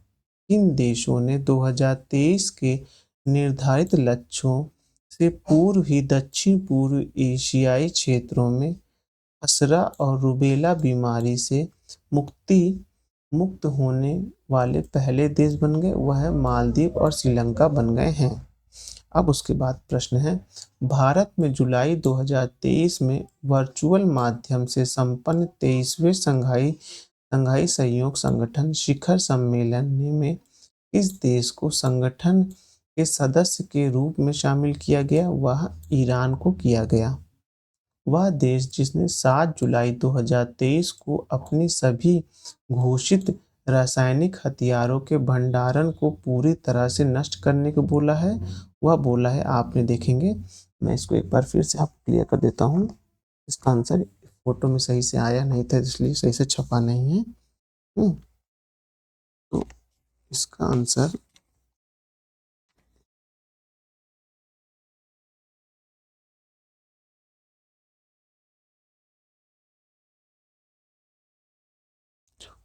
किन देशों ने 2023 के निर्धारित लक्ष्यों से पूर्व ही दक्षिण पूर्व एशियाई क्षेत्रों में खसरा और रूबेला बीमारी से मुक्ति मुक्त होने वाले पहले देश बन गए? वह मालदीव और श्रीलंका बन गए हैं। अब उसके बाद प्रश्न है, भारत में जुलाई 2023 में वर्चुअल माध्यम से संपन्न 23वें शंघाई सहयोग संगठन शिखर सम्मेलन में किस देश को संगठन के सदस्य के रूप में शामिल किया गया? वह ईरान को किया गया। वह देश जिसने 7 जुलाई 2023 को अपनी सभी घोषित रासायनिक हथियारों के भंडारण को पूरी तरह से नष्ट करने को बोला है, वह बोला है, आपने देखेंगे, मैं इसको एक बार फिर से आपको क्लियर कर देता हूँ। इसका आंसर फोटो में सही से आया नहीं था, इसलिए सही से छपा नहीं है। तो इसका आंसर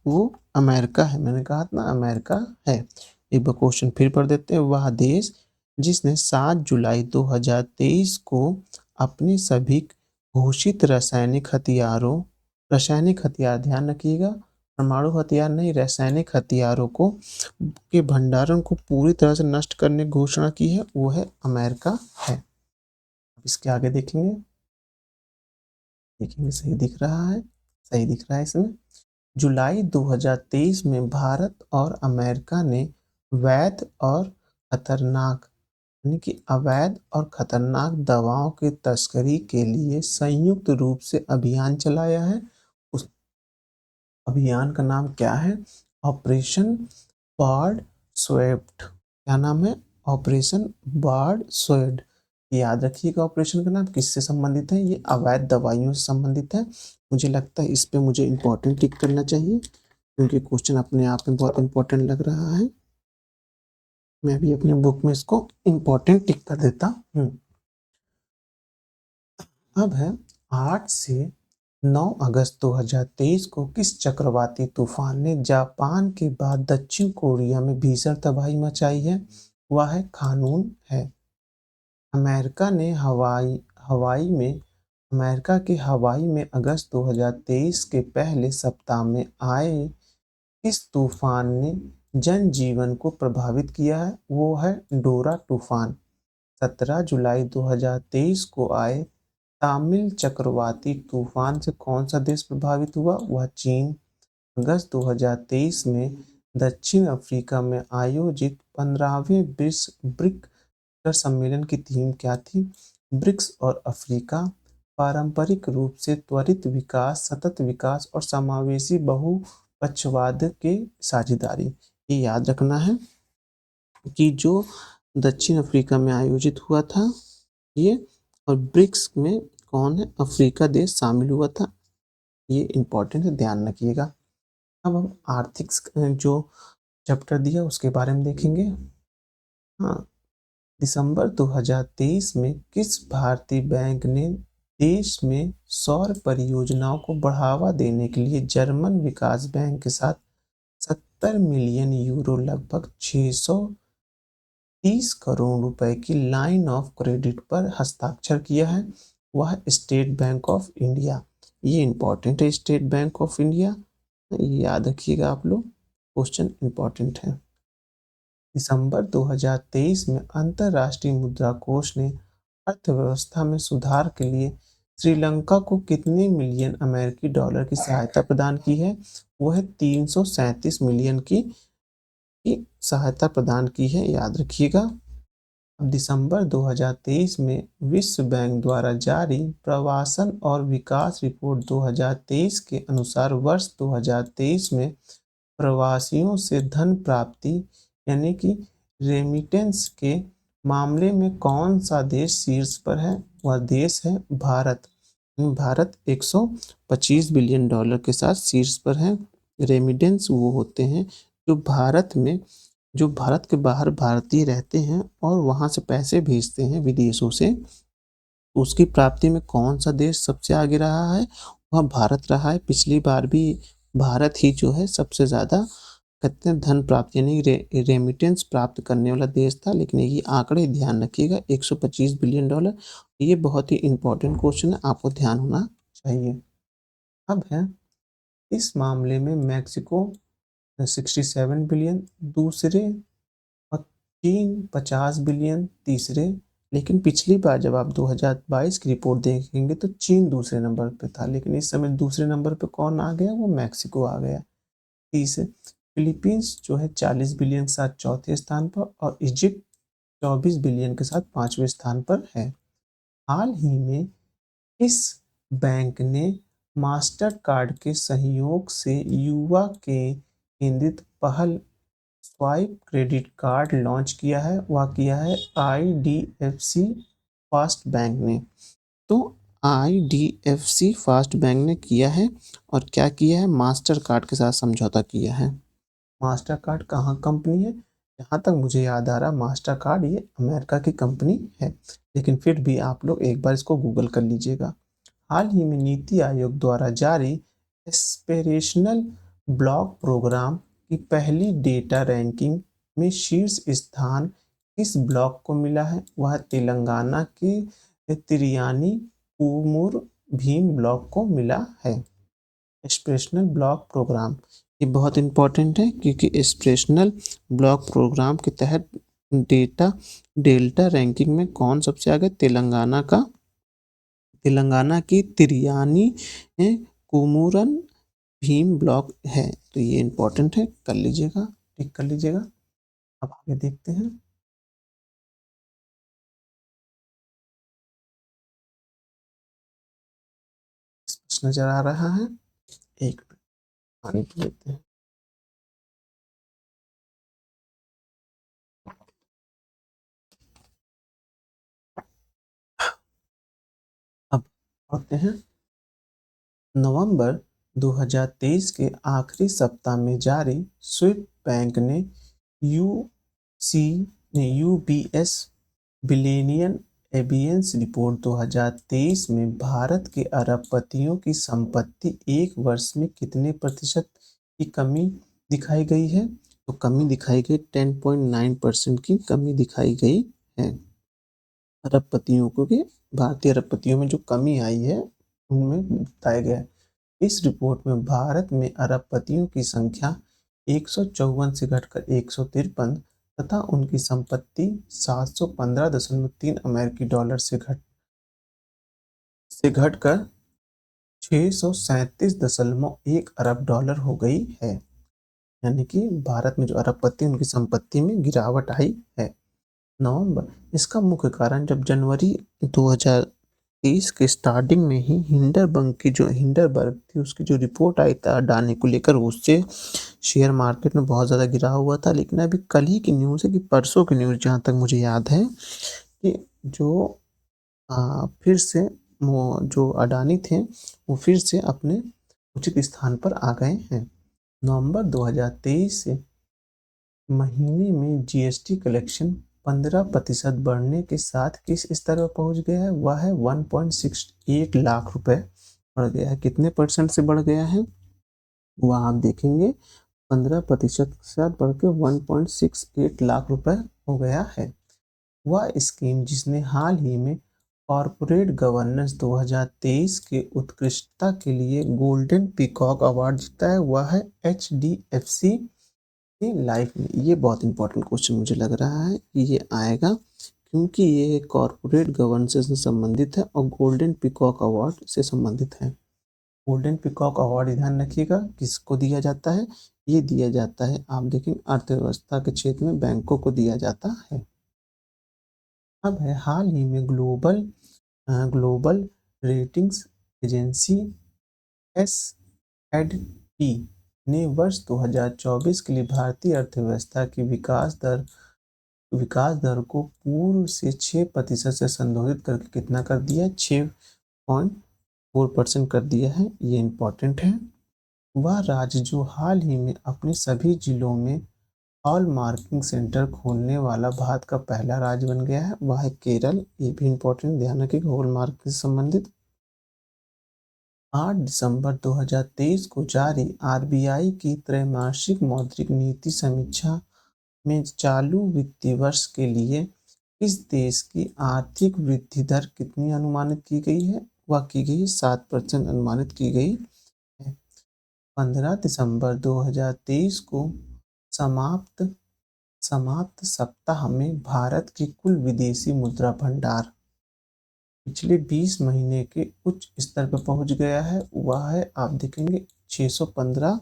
वो अमेरिका है। मैंने कहा था ना अमेरिका है। एक बार क्वेश्चन फिर पढ़ देते हैं। वह देश जिसने 7 जुलाई 2023 को अपने सभी घोषित रासायनिक हथियार ध्यान रखिएगा, परमाणु हथियार नहीं, रासायनिक हथियारों को के भंडारण को पूरी तरह से नष्ट करने की घोषणा की है, वो है अमेरिका है। इसके आगे देखेंगे सही दिख रहा है, सही दिख रहा है इसमें। जुलाई 2023 में भारत और अमेरिका ने वैध और खतरनाक यानी कि अवैध और खतरनाक दवाओं की तस्करी के लिए संयुक्त रूप से अभियान चलाया है। उस अभियान का नाम क्या है? ऑपरेशन बार्ड स्वेड। क्या नाम है? ऑपरेशन बार्ड स्वेड। याद रखिएगा ऑपरेशन का नाम किससे संबंधित है? ये अवैध दवाइयों से संबंधित है। मुझे लगता है इस पे मुझे इम्पोर्टेंट टिक करना चाहिए, क्योंकि क्वेश्चन अपने आप में बहुत इम्पोर्टेंट लग रहा है। मैं भी अपने बुक में इसको इम्पोर्टेंट टिक कर देता हूँ। अब है 8 से 9 अगस्त 2023 को किस चक्रवाती तूफान ने जापान के बाद दक्षिण कोरिया में भीषण तबाही मचाई है? वह है खानून है। अमेरिका ने अमेरिका के हवाई में अगस्त 2023 के पहले सप्ताह में आए इस तूफान ने जनजीवन को प्रभावित किया है, वो है डोरा तूफान। 17 जुलाई 2023 को आए तामिल चक्रवाती तूफान से कौन सा देश प्रभावित हुआ? वह चीन। अगस्त 2023 में दक्षिण अफ्रीका में आयोजित 15वें ब्रिक्स सम्मेलन की थीम क्या थी? ब्रिक्स और अफ्रीका पारंपरिक रूप से त्वरित विकास, सतत विकास और समावेशी बहुपक्षवाद के साझेदारी। ये याद रखना है कि जो दक्षिण अफ्रीका में आयोजित हुआ था ये, और ब्रिक्स में कौन है? अफ्रीका देश शामिल हुआ था। ये इम्पोर्टेंट है, ध्यान रखिएगा। अब हम आर्थिक जो चैप्टर दिया उसके बारे में देखेंगे। हाँ, दिसंबर 2023 में किस भारतीय बैंक ने देश में सौर परियोजनाओं को बढ़ावा देने के लिए जर्मन विकास बैंक के साथ 70 मिलियन यूरो लगभग 630 करोड़ रुपए की लाइन ऑफ क्रेडिट पर हस्ताक्षर किया है? वह स्टेट बैंक ऑफ इंडिया। ये इंपॉर्टेंट है, स्टेट बैंक ऑफ इंडिया, याद रखिएगा आप लोग, क्वेश्चन इंपॉर्टेंट है। दिसंबर 2023 में अंतर्राष्ट्रीय मुद्रा कोष ने अर्थव्यवस्था में सुधार के लिए श्रीलंका को कितने मिलियन अमेरिकी डॉलर की सहायता प्रदान की है? वह 337 मिलियन की सहायता प्रदान की है, याद रखिएगा। अब दिसंबर 2023 में विश्व बैंक द्वारा जारी प्रवासन और विकास रिपोर्ट 2023 के अनुसार वर्ष 2023 में प्रवासियों से धन प्राप्ति यानी कि रेमिटेंस के मामले में कौन सा देश शीर्ष पर है? वह देश है भारत। भारत 125 बिलियन डॉलर के साथ शीर्ष पर है। रेमिटेंस वो होते हैं जो भारत के बाहर भारतीय रहते हैं और वहाँ से पैसे भेजते हैं विदेशों से। उसकी प्राप्ति में कौन सा देश सबसे आगे रहा है? वह भारत रहा है। पिछली बार भी भारत ही जो है सबसे ज़्यादा कहते हैं धन प्राप्ति यानी रेमिटेंस प्राप्त करने वाला देश था। लेकिन ये आंकड़े ध्यान रखिएगा, 125 बिलियन डॉलर, ये बहुत ही इंपॉर्टेंट क्वेश्चन है, आपको ध्यान होना चाहिए। अब है इस मामले में मैक्सिको 67 बिलियन दूसरे और चीन 50 बिलियन तीसरे। लेकिन पिछली बार जब आप 2022 की रिपोर्ट देखेंगे तो चीन दूसरे नंबर पे था, लेकिन इस समय दूसरे नंबर पे कौन आ गया? वो मैक्सिको आ गया। तीसरे फिलीपींस जो है 40 बिलियन के साथ चौथे स्थान पर और इजिप्ट 24 बिलियन के साथ पांचवें स्थान पर है। हाल ही में इस बैंक ने मास्टर कार्ड के सहयोग से युवा के केंद्रित पहल स्वाइप क्रेडिट कार्ड लॉन्च किया है। वह किया है IDFC फास्ट बैंक ने। तो IDFC फास्ट बैंक ने किया है और क्या किया है? मास्टर कार्ड के साथ समझौता किया है। मास्टर कार्ड कहाँ कंपनी है? जहाँ तक मुझे याद आ रहा, मास्टर कार्ड ये अमेरिका की कंपनी है, लेकिन फिर भी आप लोग एक बार इसको गूगल कर लीजिएगा। हाल ही में नीति आयोग द्वारा जारी एस्पिरेशनल ब्लॉक प्रोग्राम की पहली डेटा रैंकिंग में शीर्ष स्थान किस ब्लॉक को मिला है? वह तेलंगाना के तिरियानी कुमुर भीम ब्लॉक को मिला है। एस्पिरेशनल ब्लॉक प्रोग्राम ये बहुत इंपॉर्टेंट है क्योंकि एस्पिरेशनल ब्लॉक प्रोग्राम के तहत डेल्टा रैंकिंग में कौन सबसे आगे? तेलंगाना की तिरियानी कुमुरन भीम ब्लॉक है। तो ये इंपॉर्टेंट है, कर लीजिएगा, टिक कर लीजिएगा। अब आगे देखते हैं। स्पष्ट नजर आ रहा है? एक मिनट पानी पी लेते हैं। अब पढ़ते हैं। नवंबर 2023 के आखिरी सप्ताह में जारी स्विफ्ट बैंक ने यूबीएस बिलियनियन एबियंस रिपोर्ट 2023 में भारत के अरबपतियों की संपत्ति एक वर्ष में कितने प्रतिशत की कमी दिखाई गई है? तो कमी दिखाई गई 10.9% की कमी दिखाई गई है। अरबपतियों को कि भारतीय अरबपतियों में जो कमी आई है उनमें बताया गया है। इस रिपोर्ट में भारत में अरबपतियों की संख्या 154 से घटकर 153 तथा उनकी संपत्ति 715.3 अमेरिकी डॉलर से घटकर 637.1 अरब डॉलर हो गई है। यानी कि भारत में जो अरबपति उनकी संपत्ति में गिरावट आई है। नवंबर इसका मुख्य कारण जब जनवरी 2023 के स्टार्टिंग में ही हिंडरबर्ग थी उसकी जो रिपोर्ट आई था अडानी को लेकर, उससे शेयर मार्केट में बहुत ज़्यादा गिरा हुआ था। लेकिन अभी कल ही की न्यूज़ है कि परसों की न्यूज़ जहाँ तक मुझे याद है कि जो फिर से वो जो अडानी थे वो फिर से अपने उचित स्थान पर आ गए हैं। नवंबर 2023 से महीने में जीएसटी कलेक्शन 15% बढ़ने के साथ किस स्तर पर पहुंच गया है? वह है 1.68 लाख रुपए बढ़ गया है। कितने परसेंट से बढ़ गया है वह आप देखेंगे, 15% के साथ बढ़ के 1.68 लाख रुपए हो गया है। वह स्कीम जिसने हाल ही में कॉरपोरेट गवर्नेंस 2023 के उत्कृष्टता के लिए गोल्डन पीकॉक अवार्ड जीता है वह है HDFC लाइफ में। ये बहुत इंपॉर्टेंट क्वेश्चन मुझे लग रहा है कि ये आएगा क्योंकि ये कॉरपोरेट गवर्नेंस से संबंधित है और गोल्डन पीकॉक अवार्ड से संबंधित है। गोल्डन पीकॉक अवार्ड ध्यान रखिएगा किसको दिया जाता है? ये दिया जाता है आप देखें अर्थव्यवस्था के क्षेत्र में बैंकों को दिया जाता है। अब है हाल ही में ग्लोबल रेटिंग्स एजेंसी एस&पी ने वर्ष 2024 के लिए भारतीय अर्थव्यवस्था की विकास दर को पूर्व से 6% से संशोधित करके कितना कर दिया, 6.4% कर दिया है। ये इम्पोर्टेंट है। वह राज्य जो हाल ही में अपने सभी जिलों में हॉल मार्किंग सेंटर खोलने वाला भारत का पहला राज्य बन गया है, वह है केरल। ये भी इम्पोर्टेंट, ध्यान रखिएगा हॉल मार्किंग से संबंधित। 8 दिसंबर 2023 को जारी आरबीआई की त्रैमासिक मौद्रिक नीति समीक्षा में चालू वित्तीय वर्ष के लिए इस देश की आर्थिक वृद्धि दर कितनी अनुमानित की गई है? वह की गई 7% अनुमानित की गई है। 15 दिसंबर 2023 को समाप्त समाप्त सप्ताह में भारत की कुल विदेशी मुद्रा भंडार पिछले 20 महीने के उच्च स्तर पर पहुंच गया है। वह है, आप देखेंगे, 615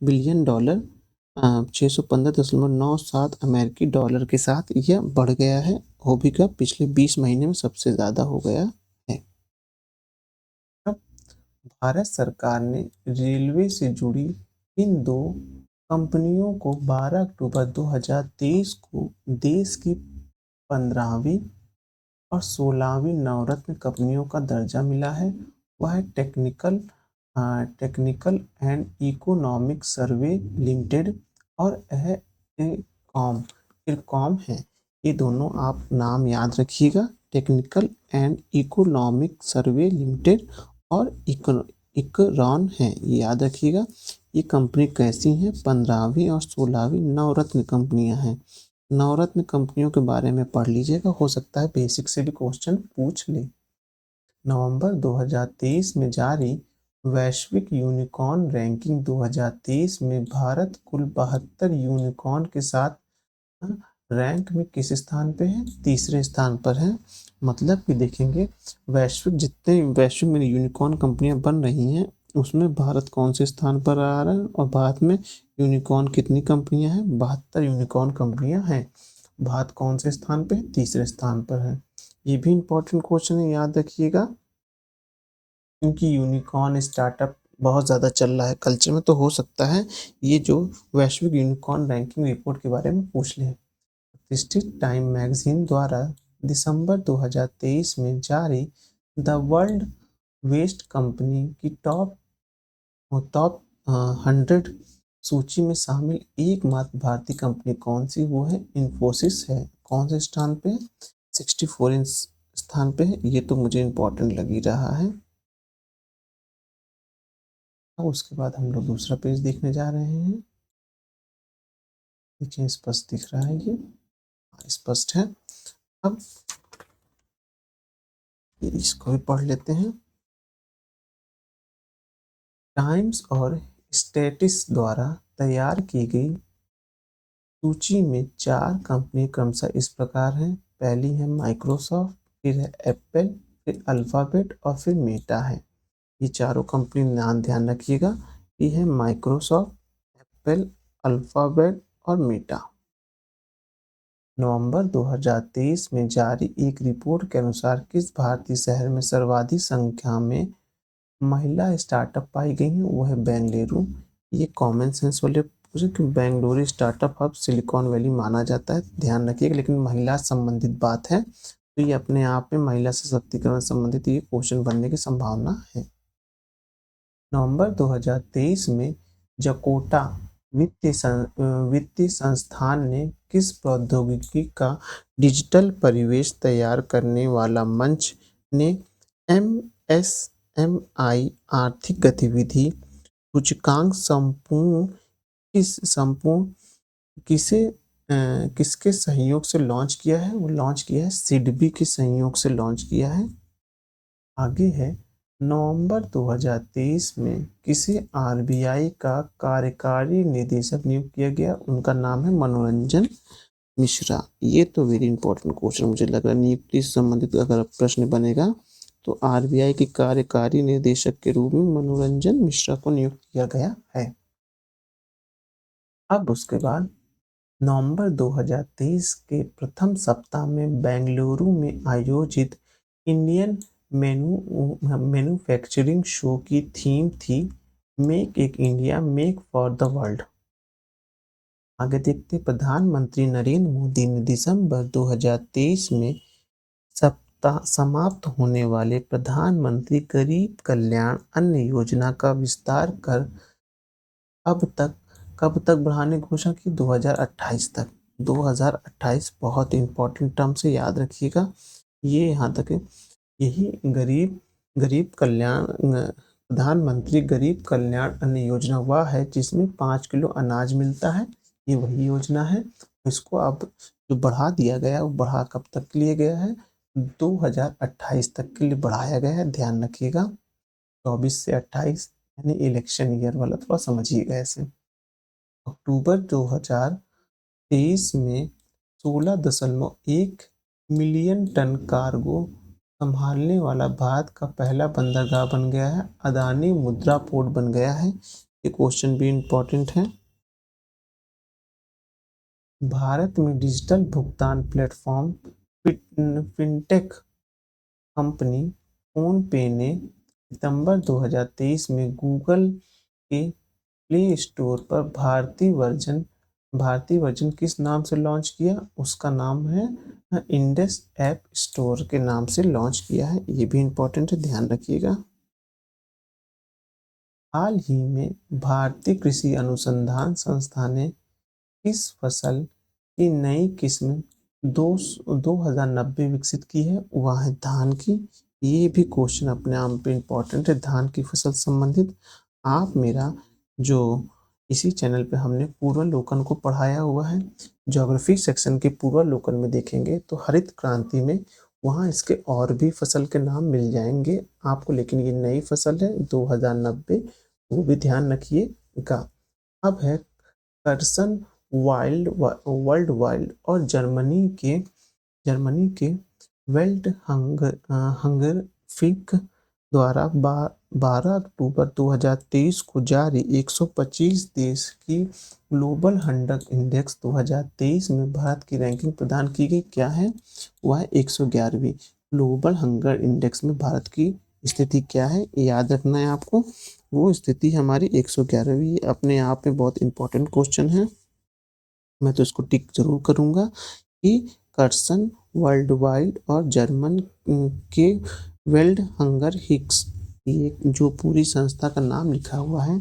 बिलियन डॉलर, 615.97 अमेरिकी डॉलर के साथ यह बढ़ गया है। हो भी का पिछले 20 महीने में सबसे ज़्यादा हो गया है। अब भारत सरकार ने रेलवे से जुड़ी इन दो कंपनियों को 12 अक्टूबर 2023 को देश की 15वीं और 16वीं नवरत्न कंपनियों का दर्जा मिला है। वह है technical and economic survey limited और है इरकॉम इरकॉम है। ये दोनों आप नाम याद रखिएगा, technical and economic survey limited और इकरॉन है, ये याद रखिएगा। ये कंपनी कैसी हैं? 15वीं और 16वीं नवरत्न कंपनियां हैं। नवरत्न कंपनियों के बारे में पढ़ लीजिएगा, हो सकता है बेसिक से भी क्वेश्चन पूछ ले। नवंबर 2023 में जारी वैश्विक यूनिकॉर्न रैंकिंग 2023 में भारत कुल 72 यूनिकॉर्न के साथ रैंक में किस स्थान पे है? तीसरे स्थान पर है। मतलब कि देखेंगे वैश्विक में यूनिकॉर्न कंपनियां बन रही हैं, उसमें भारत कौन से स्थान पर आ रहा है और भारत में यूनिकॉर्न कितनी कंपनियां हैं? 72 यूनिकॉर्न कंपनियां हैं। भारत कौन से स्थान पे है? तीसरे स्थान पर है। ये भी इंपॉर्टेंट क्वेश्चन है, याद रखिएगा, क्योंकि यूनिकॉर्न स्टार्टअप बहुत ज़्यादा चल रहा है कल्चर में, तो हो सकता है ये जो वैश्विक यूनिकॉर्न रैंकिंग रिपोर्ट के बारे में पूछ लें। प्रतिष्ठित टाइम मैगजीन द्वारा दिसंबर 2023 में जारी द वर्ल्ड वेस्ट कंपनी की टॉप 100 सूची में शामिल एकमात्र भारतीय कंपनी कौन सी? वो है इन्फोसिस है। कौन से स्थान पे? 64 स्थान पे है। ये तो मुझे इम्पोर्टेंट लग ही रहा है। अब उसके बाद हम लोग दूसरा पेज देखने जा रहे हैं। देखिए स्पष्ट दिख रहा है, ये स्पष्ट है। अब इसको भी पढ़ लेते हैं। टाइम्स और स्टेटिस द्वारा तैयार की गई सूची में 4 कंपनी क्रमशः इस प्रकार हैं। पहली है माइक्रोसॉफ्ट, फिर है एप्पल, फिर अल्फाबेट और फिर मेटा है। ये चारों कंपनी नाम ध्यान रखिएगा। ये है माइक्रोसॉफ्ट, एप्पल, अल्फाबेट और मेटा। नवंबर 2023 में जारी एक रिपोर्ट के अनुसार किस भारतीय शहर में सर्वाधिक संख्या में महिला स्टार्टअप पाई गई हैं? वो है बेंगलुरु। ये कॉमन सेंस वाले पूछे कि Bengaluru startup hub silicon valley माना जाता है, ध्यान रखिएगा, लेकिन महिला संबंधित बात है तो ये अपने आप में महिला सशक्तिकरण संबंधित ये क्वेश्चन बनने की संभावना है। नवंबर 2023 में जकोटा वित्तीय संस्थान ने किस प्रौद्योगिकी का डिजिटल परिवेश तैयार करने वाला मंच ने एमएसएमई आर्थिक गतिविधि सूचकांक संपूर्ण किसे किसके सहयोग से लॉन्च किया है? वो लॉन्च किया है सिडबी के सहयोग से लॉन्च किया है। आगे है, नवंबर 2023 में किसे आरबीआई का कार्यकारी निदेशक नियुक्त किया गया? उनका नाम है मनोरंजन मिश्रा। ये तो वेरी इंपॉर्टेंट क्वेश्चन मुझे लग रहा है, नियुक्ति से संबंधित अगर प्रश्न बनेगा तो आरबीआई के कार्यकारी निदेशक के रूप में मनोरंजन मिश्रा को नियुक्त किया गया है। अब उसके बाद नवंबर 2023 के प्रथम सप्ताह में बेंगलुरु में आयोजित इंडियन मैन्युफैक्चरिंग शो की थीम थी make in India make for the world. आगे देखते प्रधानमंत्री नरेंद्र मोदी ने दिसंबर 2023 में सप्ताह समाप्त होने वाले प्रधानमंत्री गरीब कल्याण अन्न योजना का विस्तार कर अब तक कब तक बढ़ाने की घोषणा की 2028 तक। 2028 बहुत इंपॉर्टेंट टर्म से याद रखिएगा, ये यहाँ तक है। यही गरीब गरीब कल्याण प्रधानमंत्री गरीब कल्याण अन्न योजना वह है जिसमें 5 किलो अनाज मिलता है, ये वही योजना है। इसको अब जो बढ़ा दिया गया वो बढ़ा कब तक के लिए गया है, 2028 तक के लिए बढ़ाया गया है, ध्यान रखिएगा। 24 से 28 यानी इलेक्शन ईयर वाला, थोड़ा समझिएगा ऐसे। अक्टूबर 2023 में 16.1 मिलियन टन कार्गो संभालने वाला भारत का पहला बंदरगाह बन गया है, अदानी मुद्रा पोर्ट बन गया है। ये क्वेश्चन भी इम्पोर्टेंट है। भारत में डिजिटल भुगतान प्लेटफॉर्म फिनटेक कंपनी फोनपे ने सितंबर 2023 में गूगल के प्ले स्टोर पर भारतीय वर्जन किस नाम से लॉन्च किया, उसका नाम है इंडेक्स ऐप स्टोर के नाम से लॉन्च किया है, ये भी इम्पोर्टेंट है, ध्यान रखिएगा। हाल ही में भारतीय कृषि अनुसंधान संस्थान ने किस फसल की नई किस्म 2090 विकसित की है, वह है धान की। ये भी क्वेश्चन अपने आप पे इम्पोर्टेंट है, धान की फसल संबंधित। आप मेरा जो इसी चैनल पे हमने पूर्वालोकन को पढ़ाया हुआ है, ज्योग्राफी सेक्शन के पूर्वालोकन में देखेंगे तो हरित क्रांति में वहाँ इसके और भी फसल के नाम मिल जाएंगे आपको, लेकिन ये नई फसल है 2090, वो भी ध्यान रखिएगा। अब है कर्सन वर्ल्ड वाइल्ड और जर्मनी के वेल्ट हंगर फिक द्वारा 12 अक्टूबर 2023 को जारी 125 देश की ग्लोबल हंगर इंडेक्स 2023 में भारत की रैंकिंग प्रदान की गई, क्या है, वह है 111वीं। ग्लोबल हंगर इंडेक्स में भारत की स्थिति क्या है, याद रखना है आपको, वो स्थिति हमारी 111वीं। अपने आप में बहुत इंपॉर्टेंट क्वेश्चन है, मैं तो इसको टिक जरूर करूंगा कि कर्सन वर्ल्ड वाइड और जर्मन के वेल्ड हंगर हिक्स, ये जो पूरी संस्था का नाम लिखा हुआ है,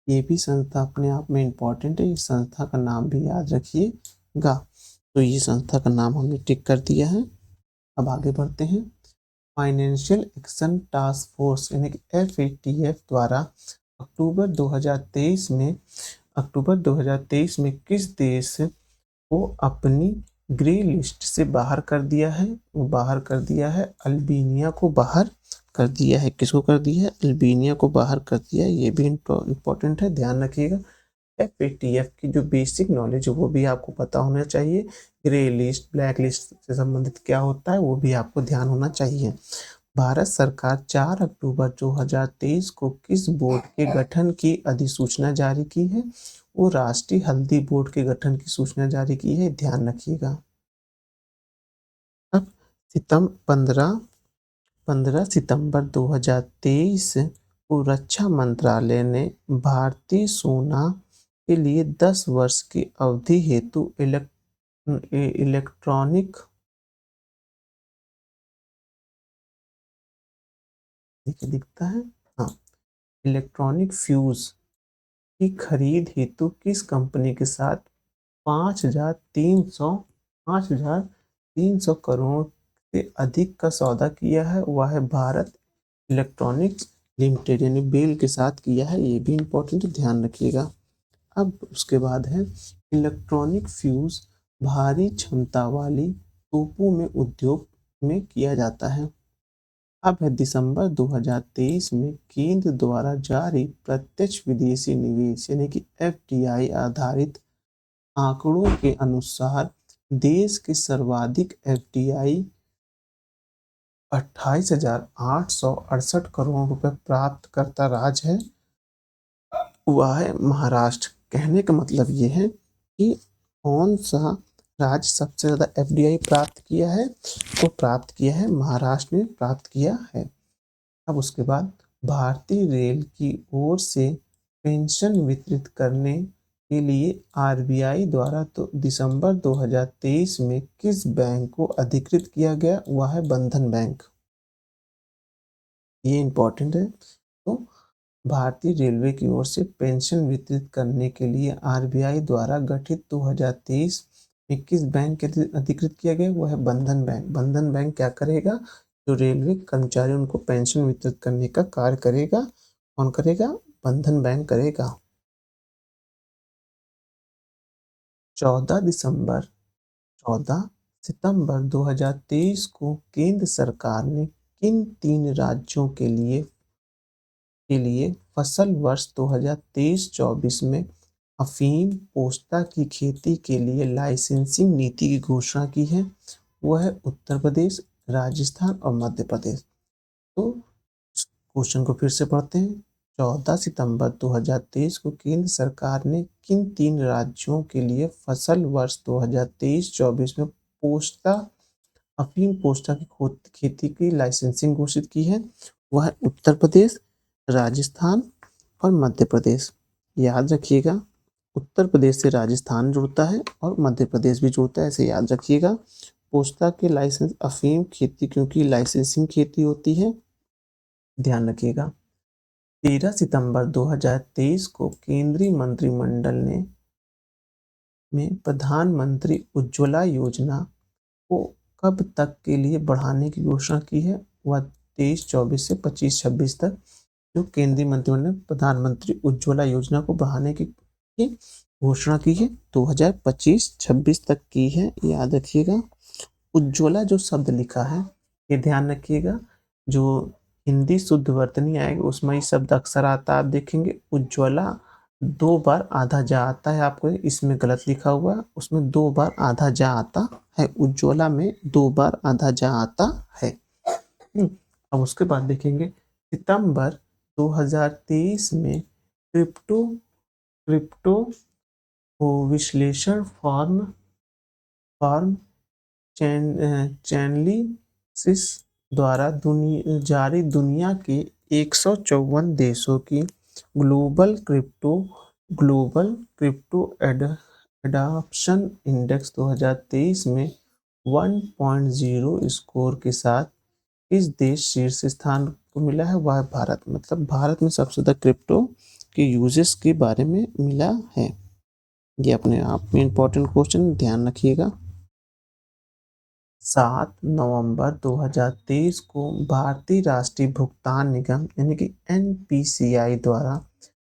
ये भी संस्था अपने आप में इम्पोर्टेंट है, इस संस्था का नाम भी याद रखिएगा। तो ये संस्था का नाम हमने टिक कर दिया है। अब आगे बढ़ते हैं। फाइनेंशियल एक्शन टास्क फोर्स यानी कि FATF द्वारा अक्टूबर 2023 में किस देश को अपनी ग्रे लिस्ट से बाहर कर दिया है, वो बाहर कर दिया है अल्बानिया को बाहर कर दिया है। किसको कर दिया है, अल्बानिया को बाहर कर दिया है, ये भी इम्पोर्टेंट है, ध्यान रखिएगा। FATF की जो बेसिक नॉलेज है वो भी आपको पता होना चाहिए, ग्रे लिस्ट ब्लैक लिस्ट से संबंधित क्या होता है वो भी आपको ध्यान होना चाहिए। भारत सरकार 4 अक्टूबर 2023 को किस बोर्ड के गठन की अधिसूचना जारी की है, वो राष्ट्रीय हल्दी बोर्ड के गठन की सूचना जारी की है, ध्यान रखिएगा। अब 15 सितंबर 2023 को रक्षा मंत्रालय ने भारतीय सेना के लिए 10 वर्ष की अवधि हेतु इलेक्ट्रॉनिक दिखता है, हाँ, इलेक्ट्रॉनिक फ्यूज की खरीद हेतु किस कंपनी के साथ 5,300 करोड़ से अधिक का सौदा किया है, वह है भारत इलेक्ट्रॉनिक्स लिमिटेड यानी बेल के साथ किया है, ये भी इम्पोर्टेंट है, ध्यान रखिएगा। अब उसके बाद है इलेक्ट्रॉनिक फ्यूज भारी क्षमता वाली तोपों में उद्योग में किया जाता है। अब है दिसंबर 2023 में केंद्र द्वारा जारी प्रत्यक्ष विदेशी निवेश यानी कि FDI आधारित आंकड़ों के अनुसार देश के सर्वाधिक FDI 28,868 करोड़ रुपए प्राप्त करता राज्य है, वह है महाराष्ट्र। कहने का मतलब ये है कि कौन सा राज्य सबसे ज़्यादा एफडीआई प्राप्त किया है? तो प्राप्त किया है महाराष्ट्र ने प्राप्त किया है। अब उसके बाद भारतीय रेल की ओर से पेंशन वितरित करने के लिए आरबीआई द्वारा तो दिसंबर 2023 में किस बैंक को अधिकृत किया गया? वह है बंधन बैंक। ये इंपॉर्टेंट है। तो भारतीय रेलवे की ओर से पेंशन वितरित करने के लिए आरबीआई द्वारा गठित 2023 में किस बैंक के अधिकृत किया गया? वो है बंधन बैंक। बंधन बैंक क्या करेगा? जो रेलवे कर्मचारी उनको पेंशन वितरित करने का कार्य करेगा। कौन करेगा? बंधन बैंक करेगा। 14 दिसंबर 14 सितंबर 2023 को केंद्र सरकार ने किन 3 राज्यों के लिए फसल वर्ष 2023-24 में अफीम पोस्ता की खेती के लिए लाइसेंसिंग नीति की घोषणा की है? वो है उत्तर प्रदेश, राजस्थान और मध्य प्रदेश। तो क्वेश्चन को फिर से पढ़ते हैं। 14 सितंबर 2023 को केंद्र सरकार ने किन 3 राज्यों के लिए फसल वर्ष 2023-24 में पोस्ता अफीम पोस्ता की खेती की लाइसेंसिंग घोषित की है? वह है उत्तर प्रदेश, राजस्थान और मध्य प्रदेश। याद रखिएगा, उत्तर प्रदेश से राजस्थान जुड़ता है और मध्य प्रदेश भी जुड़ता है, ऐसे याद रखिएगा। पोस्ता के लाइसेंस अफीम खेती क्योंकि लाइसेंसिंग खेती होती है, ध्यान रखिएगा। 13 सितंबर 2023 को केंद्रीय मंत्रिमंडल ने में प्रधानमंत्री उज्ज्वला योजना को कब तक के लिए बढ़ाने की घोषणा की है? वह 23-24 से 25-26 तक जो केंद्रीय मंत्रिमंडल ने प्रधानमंत्री उज्ज्वला योजना को बढ़ाने की घोषणा की है 2025-26 तक की है, याद रखिएगा। उज्ज्वला जो शब्द लिखा है ये ध्यान रखिएगा, जो हिंदी शुद्ध वर्तनी आएगी उसमें ये शब्द अक्सर आता है। आप देखेंगे उज्ज्वला 2 बार आधा जा आता है, आपको इसमें गलत लिखा हुआ है, उसमें 2 बार आधा जा आता है। उज्ज्वला में 2 बार आधा जा आता है। अब उसके बाद देखेंगे सितंबर 2023 में क्रिप्टो को विश्लेषण फॉर्म चैनलिसिस द्वारा जारी दुनिया के 154 देशों की ग्लोबल क्रिप्टो एडॉप्शन इंडेक्स 2023 में 1.0 स्कोर के साथ किस देश शीर्ष स्थान को मिला है? वह भारत। मतलब भारत में सबसे ज़्यादा क्रिप्टो के यूजेस के बारे में मिला है। ये अपने आप में इम्पोर्टेंट क्वेश्चन, ध्यान रखिएगा। 7 नवंबर 2023 को भारतीय राष्ट्रीय भुगतान निगम यानी कि एनपीसीआई द्वारा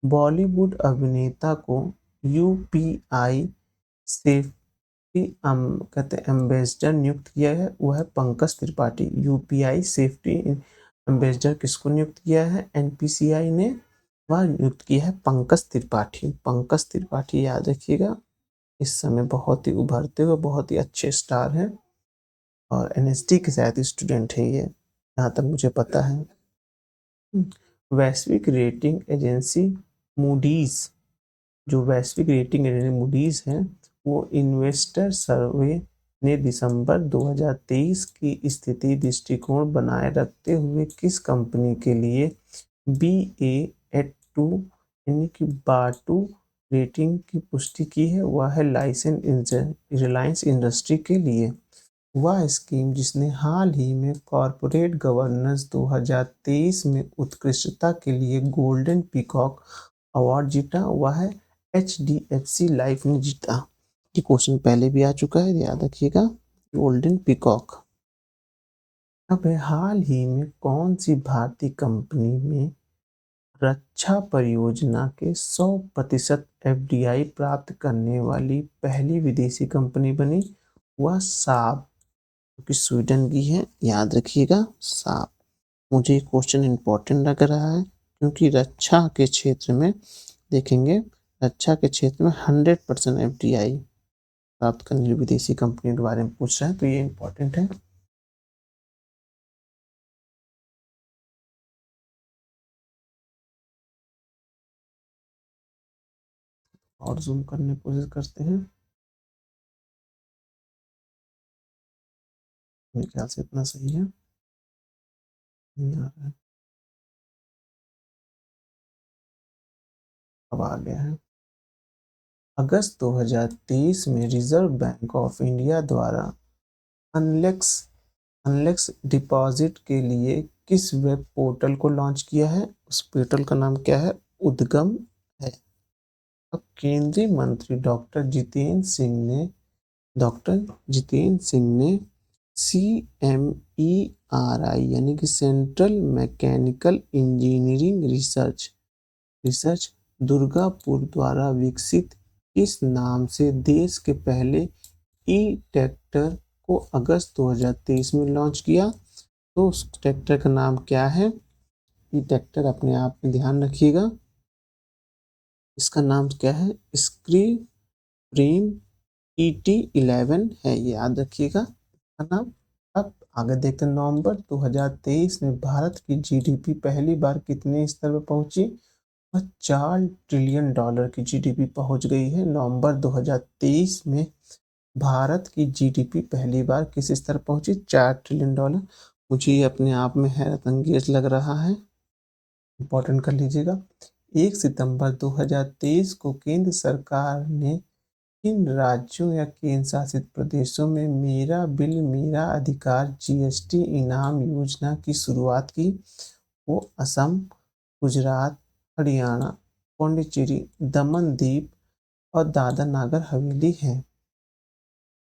बॉलीवुड अभिनेता को यूपीआई सेफ्टी कहते एम्बेसडर नियुक्त किया है। वह है Pankaj Tripathi. UPI safety ambassador किसको नियुक्त किया है? एनपीसीआई ने वह नियुक्त किया है पंकज त्रिपाठी। पंकज त्रिपाठी याद रखिएगा, इस समय बहुत ही उभरते हुए बहुत ही अच्छे स्टार हैं और एनएसडी के शायद स्टूडेंट हैं ये, जहाँ तक मुझे पता है। वैश्विक रेटिंग एजेंसी मूडीज, जो वैश्विक रेटिंग एजेंसी मूडीज है, वो इन्वेस्टर सर्वे ने दिसंबर 2023 की स्थिति दृष्टिकोण बनाए रखते हुए किस कंपनी के लिए BA@2 यानी कि बाटू रेटिंग की पुष्टि की है? वह है रिलायंस इंडस्ट्री के लिए। वह स्कीम जिसने हाल ही में कॉर्पोरेट गवर्नेंस 2023 में उत्कृष्टता के लिए गोल्डन पीकॉक अवार्ड जीता, वह है HDFC लाइफ ने जीता। ये क्वेश्चन पहले भी आ चुका है, याद रखिएगा, गोल्डन पीकॉक। अब हाल ही में कौन सी भारतीय कंपनी में रक्षा परियोजना के 100% एफडीआई प्राप्त करने वाली पहली विदेशी कंपनी बनी? वह साब, कि स्वीडन की है, याद रखिएगा साप। मुझे ये क्वेश्चन इंपॉर्टेंट लग रहा है क्योंकि रक्षा के क्षेत्र में देखेंगे, रक्षा के क्षेत्र में 100% एफडीआई प्राप्त करने वाली विदेशी कंपनी के बारे में पूछ रहे हैं, तो ये इंपॉर्टेंट है। और जूम करने की कोशिश करते हैं। मेरे ख्याल से इतना सही है, नहीं आ रहा है, अब आ गया है। अगस्त 2023 में रिजर्व बैंक ऑफ इंडिया द्वारा अनलेक्स अनलेक्स डिपॉजिट के लिए किस वेब पोर्टल को लॉन्च किया है? उस पोर्टल का नाम क्या है? उद्गम है। अब डॉक्टर जितेंद्र सिंह ने CMERI यानी कि central mechanical engineering research Durgapur द्वारा विकसित किस नाम से देश के पहले ई ट्रैक्टर को अगस्त 2023 में लॉन्च किया? तो उस ट्रैक्टर का नाम क्या है? ई ट्रैक्टर अपने आप में ध्यान रखिएगा, इसका नाम क्या है? स्क्री प्रीम ET11 है, ये याद रखिएगा इसका नाम। अब आगे देखते हैं, नवंबर 2023 में भारत की GDP पहली बार कितने स्तर पर पहुंची? और $4 ट्रिलियन की GDP पहुंच गई है। नवंबर 2023 में भारत की GDP पहली बार किस स्तर पहुंची? $4 ट्रिलियन। मुझे ये अपने आप में हैरत अंगेज लग रहा है, इंपॉर्टेंट कर लीजिएगा। 1 सितंबर 2023 को केंद्र सरकार ने किन राज्यों या केंद्र शासित प्रदेशों में मेरा बिल मेरा अधिकार GST इनाम योजना की शुरुआत की? वो असम, गुजरात, हरियाणा, पौंडीचेरी, दमन दीव और दादरा नगर हवेली हैं।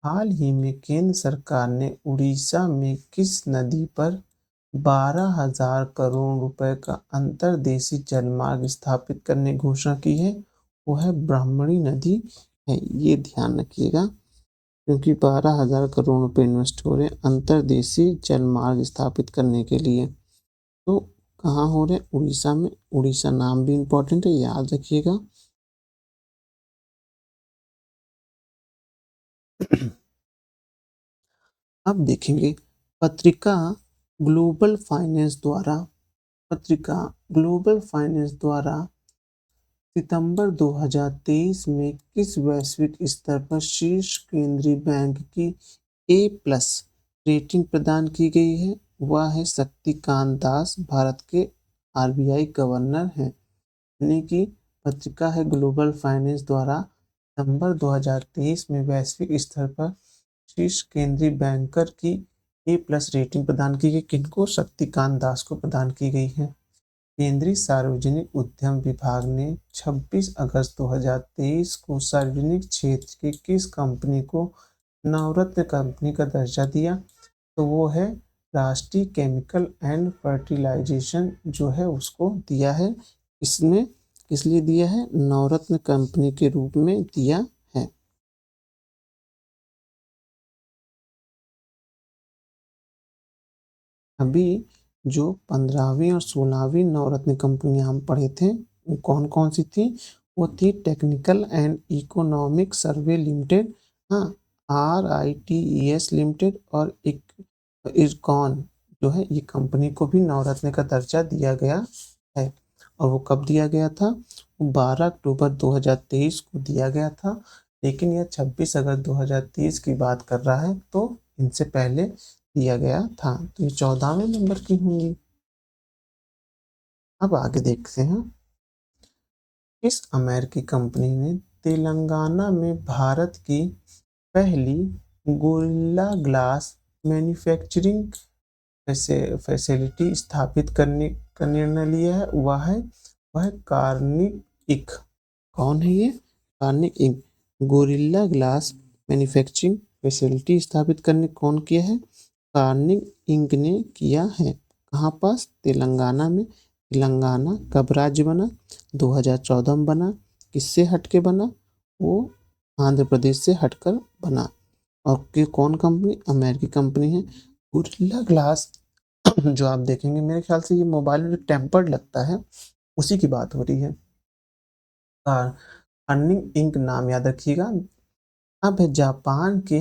हाल ही में केंद्र सरकार ने उड़ीसा में किस नदी पर 12,000 करोड़ रुपए का अंतर्देशीय जलमार्ग स्थापित करने की घोषणा की है? वो है ब्राह्मणी नदी है, ये ध्यान रखिएगा, क्योंकि 12,000 करोड़ रुपए इन्वेस्ट हो रहे हैं अंतर्देशीय जलमार्ग स्थापित करने के लिए। तो कहाँ हो रहे हैं? उड़ीसा में। उड़ीसा नाम भी इम्पोर्टेंट है, याद रखिएगा। अब देखेंगे पत्रिका ग्लोबल फाइनेंस द्वारा पत्रिका ग्लोबल फाइनेंस द्वारा सितंबर 2023 में किस वैश्विक स्तर पर शीर्ष केंद्रीय बैंक की A+ रेटिंग प्रदान की गई है? वह है शक्तिकांत दास, भारत के RBI गवर्नर हैं। यानी कि पत्रिका है ग्लोबल फाइनेंस द्वारा सितंबर 2023 में वैश्विक स्तर पर शीर्ष केंद्रीय बैंकर की A+ रेटिंग प्रदान की गई। किनको? शक्तिकांत दास को प्रदान की गई है। केंद्रीय सार्वजनिक उद्यम विभाग ने 26 अगस्त 2023 को सार्वजनिक क्षेत्र की किस कंपनी को नवरत्न कंपनी का दर्जा दिया? तो वो है राष्ट्रीय केमिकल एंड फर्टिलाइजेशन जो है उसको दिया है। इसमें किस लिए दिया है? नवरत्न कंपनी के रूप में दिया है। अभी जो 15वीं और 16वीं नवरत्न कंपनियां हम पढ़े थे वो कौन कौन सी थी? वो थी technical and economic survey limited, हाँ, RITES लिमिटेड, और एक इरकॉन जो है, ये कंपनी को भी नवरत्न का दर्जा दिया गया है। और वो कब दिया गया था? वो 12 अक्टूबर 2023 को दिया गया था, लेकिन यह 26 अगस्त 2023 की बात कर रहा है, तो इनसे पहले दिया गया था। तो ये 14वें नंबर की होंगी। अब आगे देखते हैं, किस अमेरिकी कंपनी ने तेलंगाना में भारत की पहली गोरिल्ला ग्लास मैन्युफैक्चरिंग फैसिलिटी स्थापित करने का निर्णय लिया है? वह कार्निक इंक। कौन है ये? Corning Inc. Gorilla Glass manufacturing facility स्थापित करने कौन किया है? कार्निक इंक ने किया है। कहाँ पास? तेलंगाना में। तेलंगाना कब राज्य बना? 2014 में बना। किससे हटके बना? वो आंध्र प्रदेश से हटकर बना। और कि कौन कंपनी? अमेरिकी कंपनी है। गोरिल्ला ग्लास जो आप देखेंगे, मेरे ख्याल से ये मोबाइल में जो टेम्पर्ड लगता है उसी की बात हो रही है। कार्निक इंक नाम याद रखिएगा। अब है जापान के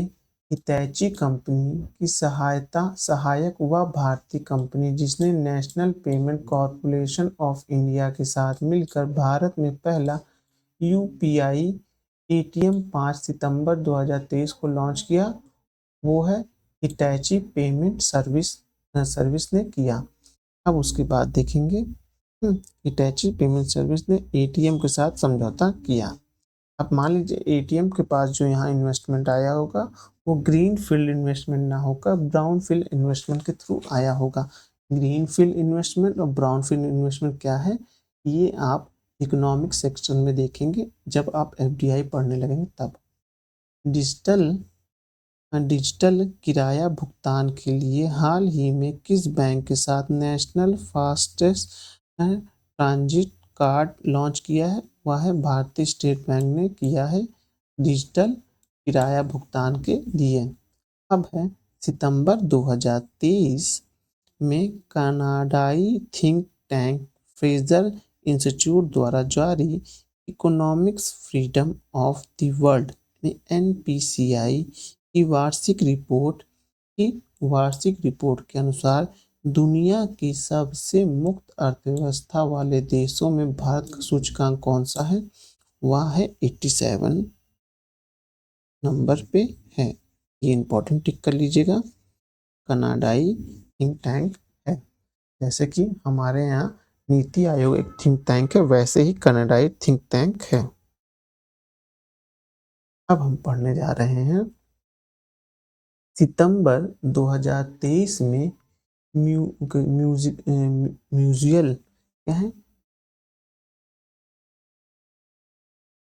हितैची कंपनी की सहायक वह भारतीय कंपनी जिसने national payment corporation of India के साथ मिलकर भारत में पहला UPI ATM 5 सितंबर 2023 को लॉन्च किया। वो है हिटैची पेमेंट सर्विस ने किया। अब उसके बाद देखेंगे हिटैची पेमेंट सर्विस ने एटीएम के साथ समझौता किया। अब मान लीजिए एटीएम के पास जो यहाँ इन्वेस्टमेंट आया होगा वो ग्रीन फील्ड इन्वेस्टमेंट ना होकर ब्राउन फील्ड इन्वेस्टमेंट के थ्रू आया होगा। ग्रीन फील्ड इन्वेस्टमेंट और ब्राउन फील्ड इन्वेस्टमेंट क्या है, ये आप इकोनॉमिक सेक्शन में देखेंगे जब आप एफडीआई पढ़ने लगेंगे तब। डिजिटल किराया भुगतान के लिए हाल ही में किस बैंक के साथ national fastest transit card launch किया है? वह है भारतीय स्टेट बैंक ने किया है डिजिटल किराया भुगतान के लिए। अब है सितंबर 2023 में कनाडाई थिंक टैंक फ्रेजर इंस्टीट्यूट द्वारा जारी economics freedom of the world NPCI की वार्षिक रिपोर्ट के अनुसार दुनिया की सबसे मुक्त अर्थव्यवस्था वाले देशों में भारत का सूचकांक कौन सा है? वह है 87 नंबर पे है। ये इंपॉर्टेंट टिक कर लीजिएगा। कनाडाई थिंक टैंक है। जैसे कि हमारे यहाँ नीति आयोग एक थिंक टैंक है, वैसे ही कनाडाई थिंक टैंक है। अब हम पढ़ने जा रहे हैं सितंबर 2023 में म्यूचुअल क्या है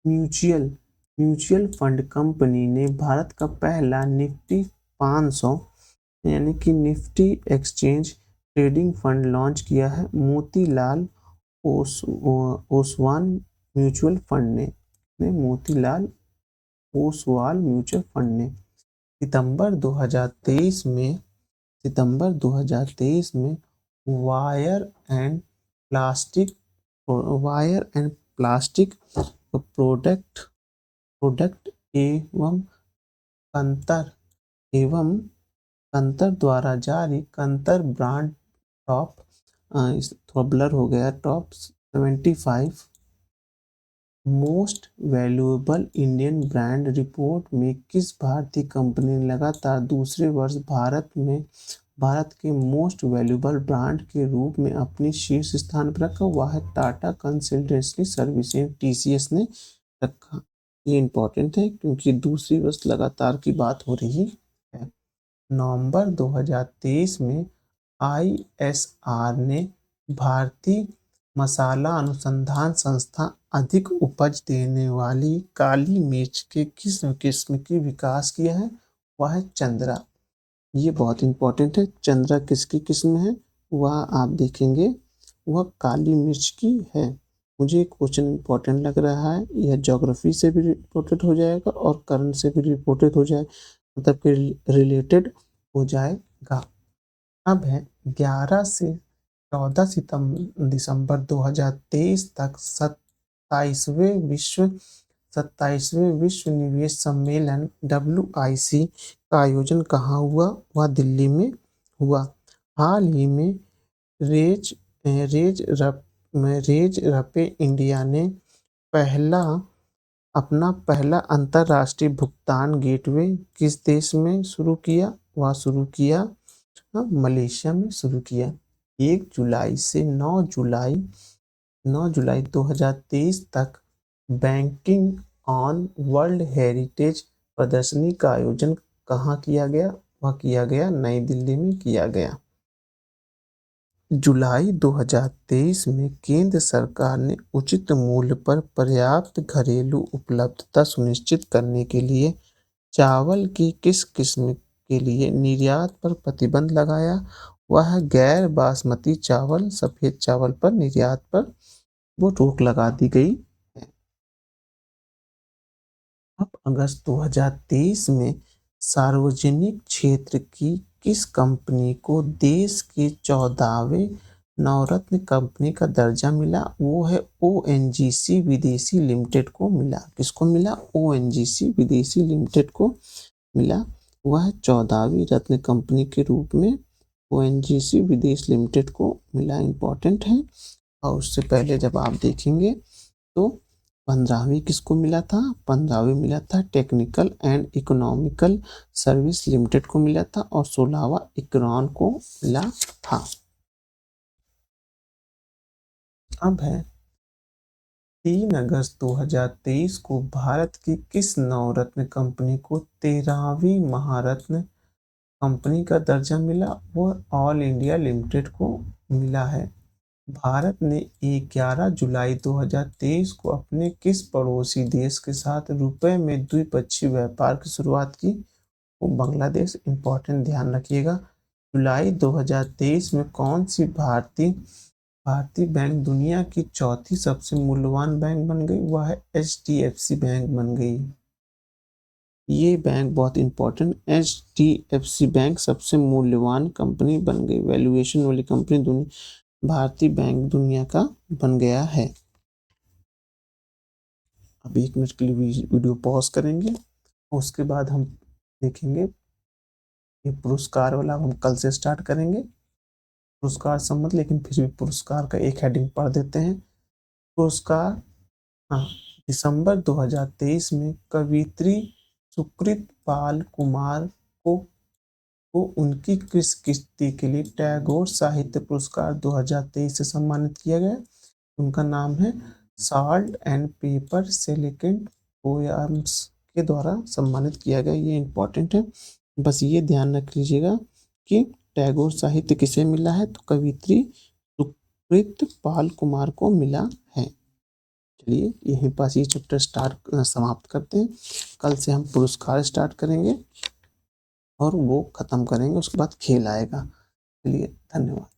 म्यूचुअल फंड कंपनी ने भारत का पहला निफ्टी 500 यानी कि Nifty exchange trading fund launch किया है। मोतीलाल ओसवाल म्यूचुअल फंड ने सितंबर 2023 में वायर एंड प्लास्टिक प्रोडक्ट एवं कंतर द्वारा जारी कंतर ब्रांड टॉप थोड़ा ब्लर हो गया top 75 most valuable Indian brand report में किस भारतीय कंपनी ने लगातार दूसरे वर्ष भारत के मोस्ट वैल्यूएबल ब्रांड के रूप में अपनी शीर्ष स्थान पर रखा? हुआ है टाटा कंसल्टेंसी सर्विसेज टीसीएस ने रखा। ये इंपॉर्टेंट है क्योंकि दूसरी वर्ष लगातार की बात हो रही है। नवंबर 2023 में आईएसआर ने भारतीय मसाला अनुसंधान संस्थान अधिक उपज देने वाली काली मिर्च के किस किस्म की विकास किया है? वह है चंद्रा। ये बहुत इंपॉर्टेंट है। चंद्रा किसकी किस्म है? वह आप देखेंगे वह काली मिर्च की है। मुझे क्वेश्चन इंपॉर्टेंट लग रहा है। यह ज्योग्राफी से भी रिपोर्टेड हो जाएगा और करंट से भी रिपोर्टेड हो जाए, मतलब कि रिलेटेड हो जाएगा। अब है 11 से 14 दिसंबर 2023 तक 27वें विश्व निवेश सम्मेलन WIC का आयोजन कहाँ हुआ? वह दिल्ली में हुआ। हाल ही में रेज रपे इंडिया ने अपना पहला अंतर्राष्ट्रीय भुगतान गेटवे किस देश में शुरू किया? वह शुरू किया मलेशिया में शुरू किया। 1 जुलाई से 9 जुलाई 2023 तक बैंकिंग ऑन वर्ल्ड हेरिटेज प्रदर्शनी का आयोजन कहाँ किया गया? वह किया गया नई दिल्ली में किया गया। जुलाई 2023 में केंद्र सरकार ने उचित मूल्य पर पर्याप्त घरेलू उपलब्धता सुनिश्चित करने के लिए चावल की किस किस्म के लिए निर्यात पर प्रतिबंध लगाया? वह गैर बासमती चावल सफेद चावल पर निर्यात पर वो रोक लगा दी गई है। अब अगस्त 2023 में सार्वजनिक क्षेत्र की किस कंपनी को देश के 14वें नवरत्न कंपनी का दर्जा मिला? वो है ONGC विदेशी लिमिटेड को मिला। किसको मिला? ONGC विदेशी लिमिटेड को मिला। वह 14वीं रत्न कंपनी के रूप में ONGC विदेश लिमिटेड को मिला। इंपॉर्टेंट है। और उससे पहले जब आप देखेंगे तो 15वीं किसको मिला था? 15वीं मिला था technical and economical service limited को मिला था और 16वां इक्रान को मिला था। अब है 3 अगस्त 2023 को भारत की किस नवरत्न कंपनी को 13वीं महारत्न कंपनी का दर्जा मिला? वो ऑल इंडिया लिमिटेड को मिला है। भारत ने 11 जुलाई 2023 को अपने किस पड़ोसी देश के साथ रुपए में द्विपक्षीय व्यापार की शुरुआत की? वो बांग्लादेश। इंपॉर्टेंट, ध्यान रखिएगा। जुलाई 2023 में कौन सी भारतीय बैंक दुनिया की चौथी सबसे मूल्यवान बैंक बन गई? वह है HDFC बैंक बन गई। ये बैंक बहुत इंपॉर्टेंट, HDFC बैंक सबसे मूल्यवान कंपनी बन गई, वैल्यूएशन वाली कंपनी भारतीय बैंक दुनिया का बन गया है। अब 1 मिनट के लिए वीडियो पॉज करेंगे, उसके बाद हम देखेंगे ये पुरस्कार वाला हम कल से स्टार्ट करेंगे, पुरस्कार संबंध। लेकिन फिर भी पुरस्कार का एक हेडिंग पढ़ देते हैं। पुरस्कार, हाँ, दिसंबर 2023 में कवियत्री सुकृत पाल कुमार को उनकी किस कृति के लिए टैगोर साहित्य पुरस्कार 2023 से सम्मानित किया गया? उनका नाम है साल्ट एंड पेपर सेलिकेंट पोयम्स के द्वारा सम्मानित किया गया। ये इंपॉर्टेंट है, बस ये ध्यान रख लीजिएगा कि टैगोर साहित्य किसे मिला है, तो कवियत्री सुकृत पाल कुमार को मिला है। चलिए यहीं पास ये चैप्टर समाप्त करते हैं। कल से हम पुरस्कार स्टार्ट करेंगे और वो खत्म करेंगे, उसके बाद खेल आएगा। चलिए, धन्यवाद।